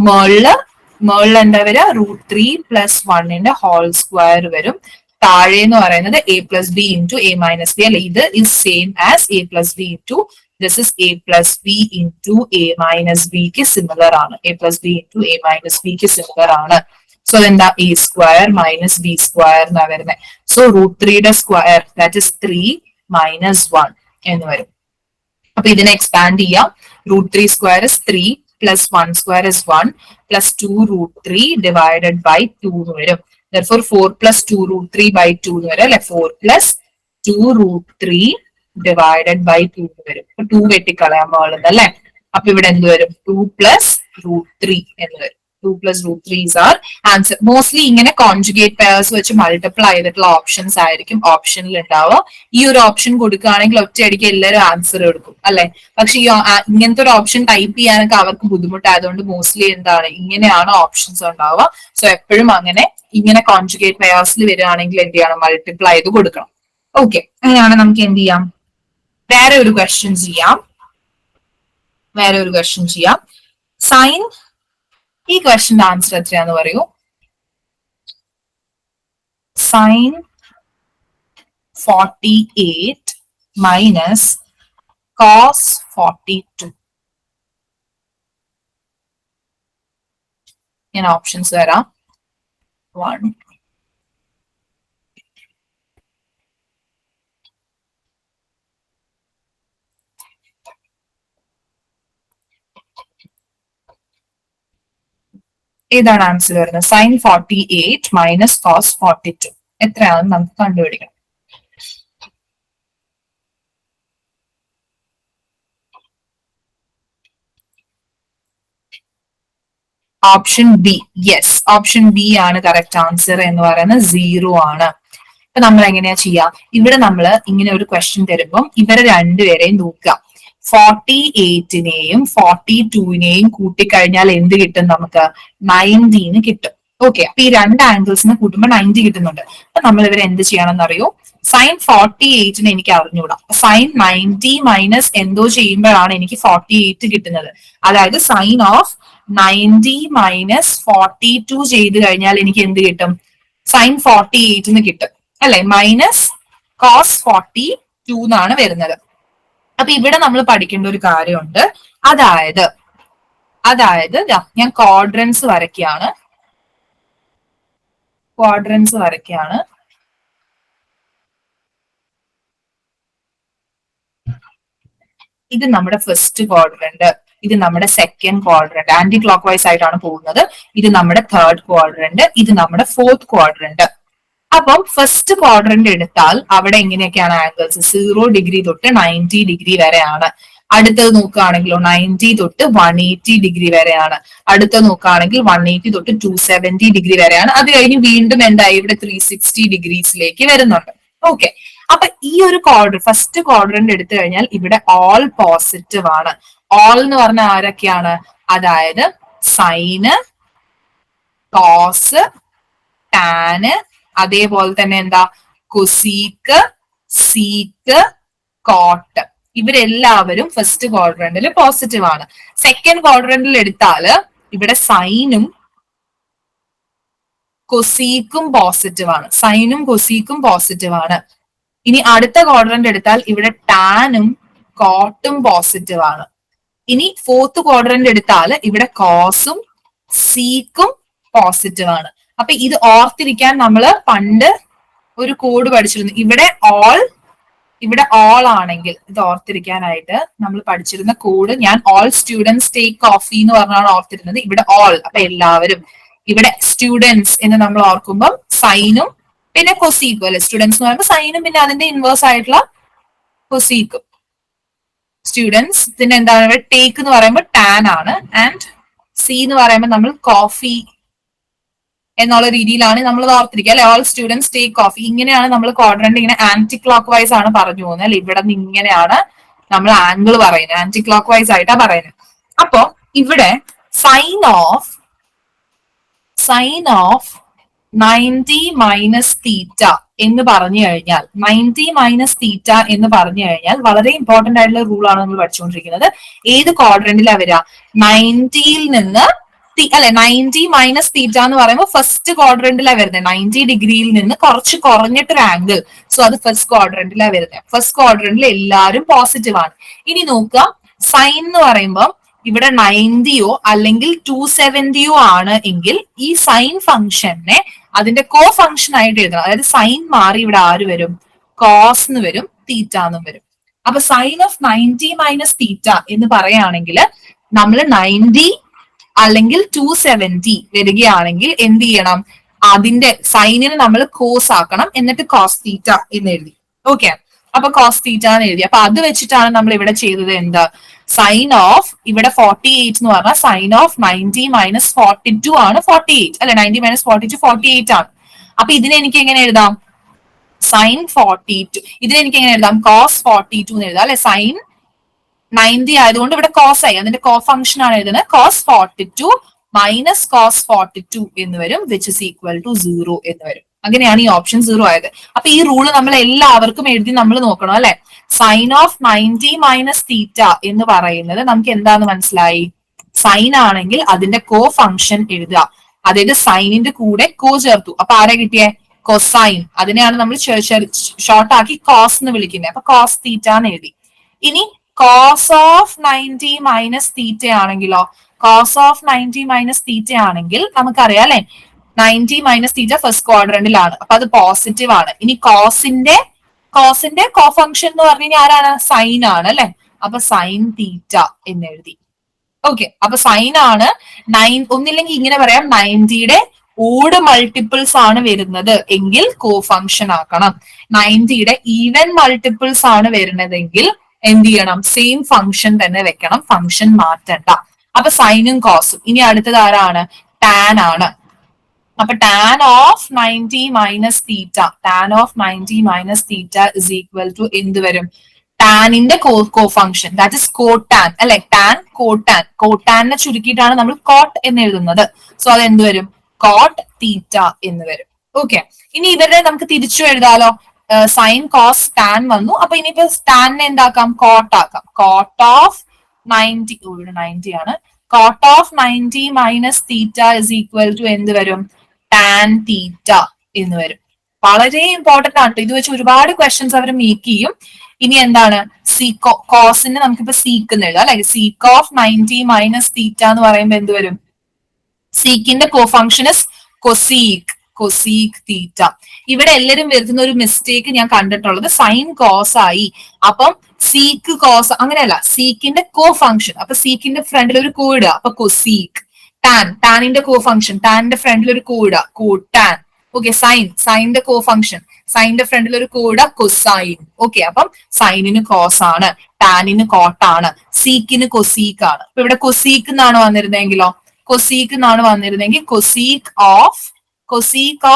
മേളിൽ എന്താ വരിക? √3 + 1 ഹോൾ സ്ക്വയർ വരും. താഴെ എന്ന് പറയുന്നത് a + b into a - b അല്ലെ? ഇത് is same as a + b into this is a + b into a - b ക്ക് സിമിലർ ആണ്. a + b into a - b ക്ക് സിമിലർ ആണ്. സോ എന്താ? a² - b² എന്നാ വരുന്നത്. സോ √3 സ്ക്വയർ ദാറ്റ് ഇസ് 3 - 1 എന്ന് വരും. അപ്പൊ ഇതിനെ എക്സ്പാൻഡ് ചെയ്യാം. √3 square is 3 + 1 square is 1 + 2√3 divided by 2 എന്ന് വരും. Therefore 4 + 2√3/2 എന്ന് വരും അല്ലെ? 4 + 2√3 ഡിവൈഡഡ് ബൈ 2 എന്ന് വരും. 2 വെട്ടിക്കളയാൻ പാടുന്നത് അല്ലെ? അപ്പൊ ഇവിടെ എന്ത് വരും? 2 + √3 എന്ന് വരും. 2 + √3 is our answer. മോസ്റ്റ്ലി ഇങ്ങനെ കോൺജുഗേറ്റ് പെയർസ് വെച്ച് മൾട്ടിപ്ലൈ ചെയ്തിട്ടുള്ള ഓപ്ഷൻസ് ആയിരിക്കും ഓപ്ഷനിൽ ഉണ്ടാവുക. ഈ ഒരു ഓപ്ഷൻ കൊടുക്കുകയാണെങ്കിൽ ഒറ്റയടിക്ക് എല്ലാവരും ആൻസർ എടുക്കും അല്ലെ? പക്ഷെ ഈ ഇങ്ങനത്തെ ഒരു ഓപ്ഷൻ ടൈപ്പ് ചെയ്യാനൊക്കെ അവർക്ക് ബുദ്ധിമുട്ടായതുകൊണ്ട് മോസ്റ്റ്ലി എന്താണ് ഇങ്ങനെയാണ് ഓപ്ഷൻസ് ഉണ്ടാവുക. സോ എപ്പോഴും ഇങ്ങനെ കോൺജുഗേറ്റ് പെയർസിൽ വരികയാണെങ്കിൽ എന്ത് ചെയ്യണം? മൾട്ടിപ്ലൈ ചെയ്ത് കൊടുക്കണം. ഓക്കെ, അങ്ങനെയാണ് നമുക്ക് എന്ത് ചെയ്യാം? വേറെ ഒരു ക്വസ്റ്റ്യൻ ചെയ്യാം. സൈൻ, ഈ ക്വസ്റ്റ്യന്റെ ആൻസർ എത്രയാന്ന് പറയൂ? Sine 48 minus cos 42. ഞാൻ ഓപ്ഷൻസ് തരാം. 1, ഏതാണ് ആൻസർ വരുന്നത്? സൈൻ 48 മൈനസ് കോസ് 42 എത്രയാണെന്ന് നമുക്ക് കണ്ടുപിടിക്കണം. Option B, yes, option B ആണ് കറക്റ്റ് ആൻസർ എന്ന് പറയുന്നത് 0 ആണ്. അപ്പൊ നമ്മൾ എങ്ങനെയാ ചെയ്യാ? ഇവിടെ നമ്മൾ ഇങ്ങനെ ഒരു ക്വസ്റ്റ്യൻ തരുമ്പോൾ ഇവരെ രണ്ടുപേരെയും നോക്കുക. 48നെയും 42നെയും കൂട്ടിക്കഴിഞ്ഞാൽ എന്ത് കിട്ടും? നമുക്ക് 90 കിട്ടും. ഓക്കെ, അപ്പൊ ഈ രണ്ട് ആംഗിൾസിനെ കൂട്ടുമ്പോൾ 90 കിട്ടുന്നുണ്ട്. അപ്പൊ നമ്മൾ ഇവരെ എന്ത് ചെയ്യണം എന്നറിയോ? സൈൻ 48നെ എനിക്ക് അറിഞ്ഞുകൂടാ. സൈൻ 90 മൈനസ് എന്തോ ചെയ്യുമ്പോഴാണ് എനിക്ക് 48 കിട്ടുന്നത്. അതായത് സൈൻ ഓഫ് 90 മൈനസ് 42 ചെയ്ത് കഴിഞ്ഞാൽ എനിക്ക് എന്ത് കിട്ടും? സൈൻ 48 കിട്ടും അല്ലെ? മൈനസ് കോസ് 42 എന്നാണ് വരുന്നത്. അപ്പൊ ഇവിടെ നമ്മൾ പഠിക്കേണ്ട ഒരു കാര്യമുണ്ട്. അതായത് ഞാൻ ക്വാഡ്രൻസ് വരയ്ക്കുകയാണ്. ഇത് നമ്മുടെ ഫസ്റ്റ് ക്വാഡ്രന്റ്, ഇത് നമ്മുടെ second quadrant, anti clockwise ആയിട്ടാണ് പോകുന്നത്. ഇത് നമ്മുടെ തേർഡ് ക്വാഡ്രന്റ്, ഇത് നമ്മുടെ ഫോർത്ത് ക്വാഡ്രന്റ്. അപ്പം ഫസ്റ്റ് ക്വാഡ്രന്റ് എടുത്താൽ അവിടെ എങ്ങനെയൊക്കെയാണ് ആംഗിൾസ്? 0 ഡിഗ്രി തൊട്ട് 90 ഡിഗ്രി വരെയാണ്. അടുത്തത് നോക്കുകയാണെങ്കിലോ 90 തൊട്ട് 180 ഡിഗ്രി വരെയാണ്. അടുത്തത് നോക്കുകയാണെങ്കിൽ 180 തൊട്ട് 270 ഡിഗ്രി വരെയാണ്. അത് കഴിഞ്ഞ് വീണ്ടും എന്തായി? ഇവിടെ 360 ഡിഗ്രീസിലേക്ക് വരുന്നുണ്ട്. ഓക്കെ, അപ്പൊ ഈ ഒരു ഫസ്റ്റ് ക്വാഡ്രന്റ് എടുത്തു കഴിഞ്ഞാൽ ഇവിടെ ഓൾ പോസിറ്റീവ് ആണ്. ഓൾ എന്ന് പറഞ്ഞാൽ ആരൊക്കെയാണ്? അതായത് സൈന്, കോസ്, ടാന്, അതേപോലെ തന്നെ എന്താ? കൊസീക്ക്, സീക്ക്, കോട്ട്, ഇവരെല്ലാവരും ഫസ്റ്റ് ക്വാഡ്രന്റിൽ പോസിറ്റീവ് ആണ്. സെക്കൻഡ് ക്വാഡ്രന്റിൽ എടുത്താല് ഇവിടെ സൈനും കൊസീക്കും പോസിറ്റീവ് ആണ്. സൈനും കൊസീക്കും പോസിറ്റീവ് ആണ്. ഇനി അടുത്ത ക്വാഡ്രന്റ് എടുത്താൽ ഇവിടെ ടാനും കോട്ടും പോസിറ്റീവ് ആണ്. ഇനി ഫോർത്ത് ക്വാഡ്രന്റ് എടുത്താൽ ഇവിടെ കോസും സീക്കും പോസിറ്റീവ് ആണ്. അപ്പൊ ഇത് ഓർത്തിരിക്കാൻ നമ്മൾ പണ്ട് ഒരു കോഡ് പഠിച്ചിരുന്നു. ഇവിടെ ഓൾ ആണെങ്കിൽ ഇത് ഓർത്തിരിക്കാനായിട്ട് നമ്മൾ പഠിച്ചിരുന്ന കോഡ്, ഞാൻ ഓൾ സ്റ്റുഡൻസ് ടേക്ക് കോഫി എന്ന് പറഞ്ഞാണ് ഓർത്തിരുന്നത്. ഇവിടെ ഓൾ, അപ്പൊ എല്ലാവരും. ഇവിടെ സ്റ്റുഡൻസ് എന്ന് നമ്മൾ ഓർക്കുമ്പോൾ സൈനും പിന്നെ കൊസീക്കും അല്ലെ. സ്റ്റുഡൻസ് എന്ന് പറയുമ്പോൾ സൈനും പിന്നെ അതിന്റെ ഇൻവേഴ്സ് ആയിട്ടുള്ള കൊസീക്കും. സ്റ്റുഡൻസ് പിന്നെ എന്താണ്, ടേക്ക് എന്ന് പറയുമ്പോൾ ടാൻ ആണ്, ആൻഡ് സി എന്ന് പറയുമ്പോൾ നമ്മൾ കോഫി എന്നുള്ള രീതിയിലാണ് നമ്മൾ ഓർത്തിരിക്കുക അല്ലെ. All students take coffee. ഇങ്ങനെയാണ് നമ്മൾ ക്വാഡ്രന്റ് ഇങ്ങനെ ആന്റി ക്ലോക്ക് വൈസ് ആണ് പറഞ്ഞു പോകുന്നത് അല്ലെ. ഇവിടെ നിന്ന് ഇങ്ങനെയാണ് നമ്മൾ ആംഗിൾ പറയുന്നത്, ആന്റി ക്ലോക്ക് വൈസ് ആയിട്ടാണ് പറയുന്നത്. അപ്പോ ഇവിടെ സൈൻ ഓഫ് 90 മൈനസ് തീറ്റ എന്ന് പറഞ്ഞു കഴിഞ്ഞാൽ, 90 മൈനസ് തീറ്റ എന്ന് പറഞ്ഞു കഴിഞ്ഞാൽ വളരെ ഇമ്പോർട്ടന്റ് ആയിട്ടുള്ള റൂൾ ആണ് നമ്മൾ പഠിച്ചുകൊണ്ടിരിക്കുന്നത്. ഏത് ക്വാഡ്രന്റിലാ വരിക? 90യിൽ നിന്ന് അല്ലെ 90 മൈനസ് തീറ്റ എന്ന് പറയുമ്പോൾ ഫസ്റ്റ് ക്വാഡ്രന്റിലാണ് വരുന്നത്. 90 ഡിഗ്രിയിൽ നിന്ന് കുറച്ച് കുറഞ്ഞിട്ടൊരു ആംഗിൾ. സോ അത് ഫസ്റ്റ് ക്വാഡ്രന്റിലാണ് വരുന്നത്. ഫസ്റ്റ് ക്വാഡ്രന്റിൽ എല്ലാവരും പോസിറ്റീവ് ആണ്. ഇനി നോക്കുക, സൈൻ എന്ന് പറയുമ്പോൾ ഇവിടെ 90യോ അല്ലെങ്കിൽ 270യോ ആണ് എങ്കിൽ ഈ സൈൻ ഫംഗ്ഷനെ അതിന്റെ കോ ഫംഗ്ഷൻ ആയിട്ട് എഴുതണം. അതായത് സൈൻ മാറി ഇവിടെ ആര് വരും? കോസ് എന്ന് വരും, തീറ്റ എന്നും വരും. അപ്പൊ സൈൻ ഓഫ് 90 മൈനസ് തീറ്റ എന്ന് പറയുകയാണെങ്കിൽ നമ്മൾ 90 അല്ലെങ്കിൽ 270 വരികയാണെങ്കിൽ എന്ത് ചെയ്യണം? അതിന്റെ സൈനിന് നമ്മൾ കോസ് ആക്കണം, എന്നിട്ട് കോസ് തീറ്റ എന്ന് എഴുതി. ഓക്കെ, അപ്പൊ കോസ് തീറ്റ എന്ന് എഴുതി. അപ്പൊ അത് വെച്ചിട്ടാണ് നമ്മൾ ഇവിടെ ചെയ്തത് എന്താ? സൈൻ ഓഫ് ഇവിടെ 48 എന്ന് പറഞ്ഞാൽ സൈൻ ഓഫ് 90 മൈനസ് 42 ആണ് 48 അല്ലെ. 90 മൈനസ് 42 48 ആണ്. അപ്പൊ ഇതിനെ എനിക്ക് എങ്ങനെ എഴുതാം? സൈൻ 42. ഇതിനെ എനിക്ക് എങ്ങനെ എഴുതാം? കോസ് 42 എന്ന് എഴുതാം അല്ലെ. സൈൻ 90 ആയതുകൊണ്ട് ഇവിടെ കോസ് ആയി, അതിന്റെ കോ ഫംഗ്ഷൻ ആണ് എഴുതുന്നത്. കോസ് 42 മൈനസ് കോസ് 42 എന്ന് വരും, വിച്ച് ഇസ് ഈക്വൽ ടു 0 എന്ന് വരും. അങ്ങനെയാണ് ഈ ഓപ്ഷൻ 0 ആയത്. അപ്പൊ ഈ റൂള് നമ്മൾ എല്ലാവർക്കും എഴുതി നമ്മൾ നോക്കണം അല്ലെ. സൈൻ ഓഫ് 90 മൈനസ് തീറ്റ എന്ന് പറയുന്നത് നമുക്ക് എന്താന്ന് മനസ്സിലായി? സൈൻ ആണെങ്കിൽ അതിന്റെ കോ ഫംഗ്ഷൻ എഴുതുക. അതായത് സൈനിന്റെ കൂടെ കോ ചേർത്തു. അപ്പൊ ആരെ കിട്ടിയേ? കൊസൈൻ. അതിനെയാണ് നമ്മൾ ഷോർട്ട് ആക്കി കോസ് എന്ന് വിളിക്കുന്നത്. അപ്പൊ കോസ് തീറ്റ എന്ന് എഴുതി. ഇനി കോസ് ഓഫ് 90 മൈനസ് തീറ്റ ആണെങ്കിലോ? കോസ് ഓഫ് 90 മൈനസ് തീറ്റ ആണെങ്കിൽ നമുക്കറിയാം അല്ലെ, 90 മൈനസ് തീറ്റ ഫസ്റ്റ് ക്വാഡ്രന്റിലാണ്, അപ്പൊ അത് പോസിറ്റീവ് ആണ്. ഇനി കോസിന്റെ കോ ഫംഗ്ഷൻ എന്ന് പറഞ്ഞു കഴിഞ്ഞാൽ ആരാണ്? സൈൻ ആണ് അല്ലെ. അപ്പൊ സൈൻ തീറ്റ എന്ന് എഴുതി. ഓക്കെ, അപ്പൊ സൈൻ ആണ് ഒന്നില്ലെങ്കിൽ ഇങ്ങനെ പറയാം, 90യുടെ ഓഡ് മൾട്ടിപ്പിൾസ് ആണ് വരുന്നത് എങ്കിൽ കോ ഫംഗ്ഷൻ ആക്കണം. 90യുടെ ഈവൻ മൾട്ടിപ്പിൾസ് ആണ് വരുന്നതെങ്കിൽ എന്ത് ചെയ്യണം? സെയിം ഫംഗ്ഷൻ തന്നെ വെക്കണം, ഫംഗ്ഷൻ മാറ്റണ്ട. അപ്പൊ സൈനും കോസും. ഇനി അടുത്തത് ആരാണ്? ടാൻ ആണ്. അപ്പൊ tan of 90 minus theta, tan of 90 minus theta is equal to എന്ത് വരും? ടാനിന്റെ co function, that is cotan അല്ലെ. ടാൻ കോട്ടാൻ, കോട്ടാനെ ചുരുക്കിയിട്ടാണ് നമ്മൾ കോട്ട് എന്ന് എഴുതുന്നത്. സോ അത് എന്ത് വരും? കോട്ട് തീറ്റ എന്ന് വരും. ഓക്കെ, ഇനി ഇവരുടെ നമുക്ക് തിരിച്ചു എഴുതാലോ. സൈൻ കോസ് ടാൻ വന്നു. അപ്പൊ ഇനിയിപ്പോ ടാനിനെ എന്താക്കാം? കോട്ട് ആക്കാം. കോട്ട് ഓഫ് 90, ഇവിടെ 90 ആണ്. Cot of 90 minus theta is equal to എന്ത് വരും? ടാൻ തീറ്റ എന്ന് വരും. വളരെ ഇമ്പോർട്ടന്റ് ആണ്. ഇത് വെച്ച് ഒരുപാട് ക്വസ്റ്റ്യൻസ് അവർ മേക്ക് ചെയ്യും. ഇനി എന്താണ്? കോസിന് നമുക്കിപ്പോ സീക്ക് എന്ന് എഴുതാം അല്ലെ. സീക്ക് ഓഫ് 90 മൈനസ് തീറ്റ എന്ന് പറയുമ്പോൾ എന്ത് വരും? സീക്കിന്റെ കോ ഫംഗ്ഷൻ ഇസ് കൊസീക്ക്, കൊസീക്ക് തീറ്റ. ഇവിടെ എല്ലാവരും വരുത്തുന്ന ഒരു മിസ്റ്റേക്ക് ഞാൻ കണ്ടിട്ടുള്ളത്, സൈൻ കോസ് ആയി, അപ്പം സീക്ക് കോസ്. അങ്ങനെയല്ല, സീക്കിന്റെ കോ ഫംഗ്ഷൻ. അപ്പൊ സീക്കിന്റെ ഫ്രണ്ടിൽ ഒരു കോ ഇടുക, അപ്പൊ കൊസീക്ക്. ടാനിന്റെ കോ ഫംഗ്ഷൻ, ടാനിന്റെ ഫ്രണ്ടിൽ ഒരു കോ ഇടുക, കോട്ടാൻ. ഓക്കെ, സൈനിന്റെ കോ ഫംഗ്ഷൻ, സൈനിന്റെ ഫ്രണ്ടിൽ ഒരു കോ ഇടുക, കൊസൈൻ. ഓക്കെ, അപ്പം സൈനിന് കോസ് ആണ്, ടാനിന് കോട്ടാണ്, സീക്കിന് കൊസീക്ക് ആണ്. അപ്പൊ ഇവിടെ കൊസീക്ക് എന്നാണ് വന്നിരുന്നെങ്കിലോ? കൊസീക്ക് എന്നാണ് വന്നിരുന്നെങ്കിൽ കൊസീക്ക്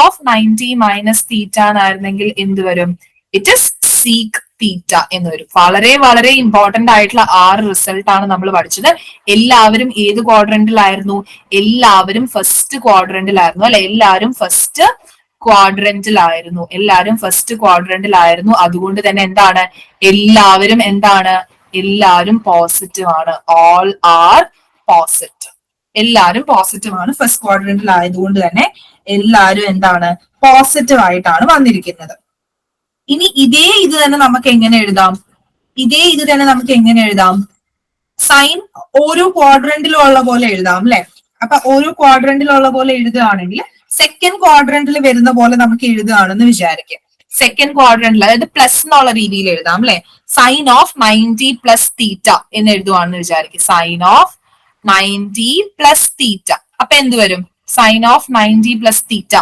ഓഫ് 90 മൈനസ് തീറ്റ എന്നായിരുന്നെങ്കിൽ എന്ത് വരും? ഇറ്റ് ഇസ് സീക്ക് തീറ്റ എന്ന് വരും. വളരെ വളരെ ഇമ്പോർട്ടന്റ് ആയിട്ടുള്ള 6 റിസൾട്ട് ആണ് നമ്മൾ പഠിച്ചത്. എല്ലാവരും ഏത് ക്വാഡ്രന്റിലായിരുന്നു? എല്ലാവരും ഫസ്റ്റ് ക്വാഡ്രന്റിലായിരുന്നു അല്ലെ. എല്ലാവരും ഫസ്റ്റ് ക്വാഡ്രന്റിലായിരുന്നു. അതുകൊണ്ട് തന്നെ എന്താണ്? എല്ലാവരും പോസിറ്റീവ് ആണ്. All are positive. എല്ലാവരും പോസിറ്റീവ് ആണ്. ഫസ്റ്റ് ക്വാഡ്രന്റിൽ ആയതുകൊണ്ട് തന്നെ എല്ലാവരും എന്താണ്? പോസിറ്റീവ് ആയിട്ടാണ് വന്നിരിക്കുന്നത്. ഇനി ഇതേ ഇത് തന്നെ നമുക്ക് എങ്ങനെ എഴുതാം? സൈൻ ഓരോ ക്വാഡ്രന്റിലും ഉള്ള പോലെ എഴുതാം അല്ലെ. അപ്പൊ ഓരോ ക്വാഡ്രന്റിലുള്ള പോലെ എഴുതുകയാണെങ്കിൽ സെക്കൻഡ് ക്വാഡ്രന്റിൽ വരുന്ന പോലെ നമുക്ക് എഴുതുകയാണെന്ന് വിചാരിക്കും. സെക്കൻഡ് ക്വാഡ്രന്റിൽ, അതായത് പ്ലസ് എന്നുള്ള രീതിയിൽ എഴുതാം അല്ലെ. സൈൻ ഓഫ് 90 പ്ലസ് തീറ്റ എന്ന് എഴുതുവാണെന്ന് വിചാരിക്കും. Sine of 90 plus theta. അപ്പൊ എന്ത് വരും? Sine of 90 plus theta.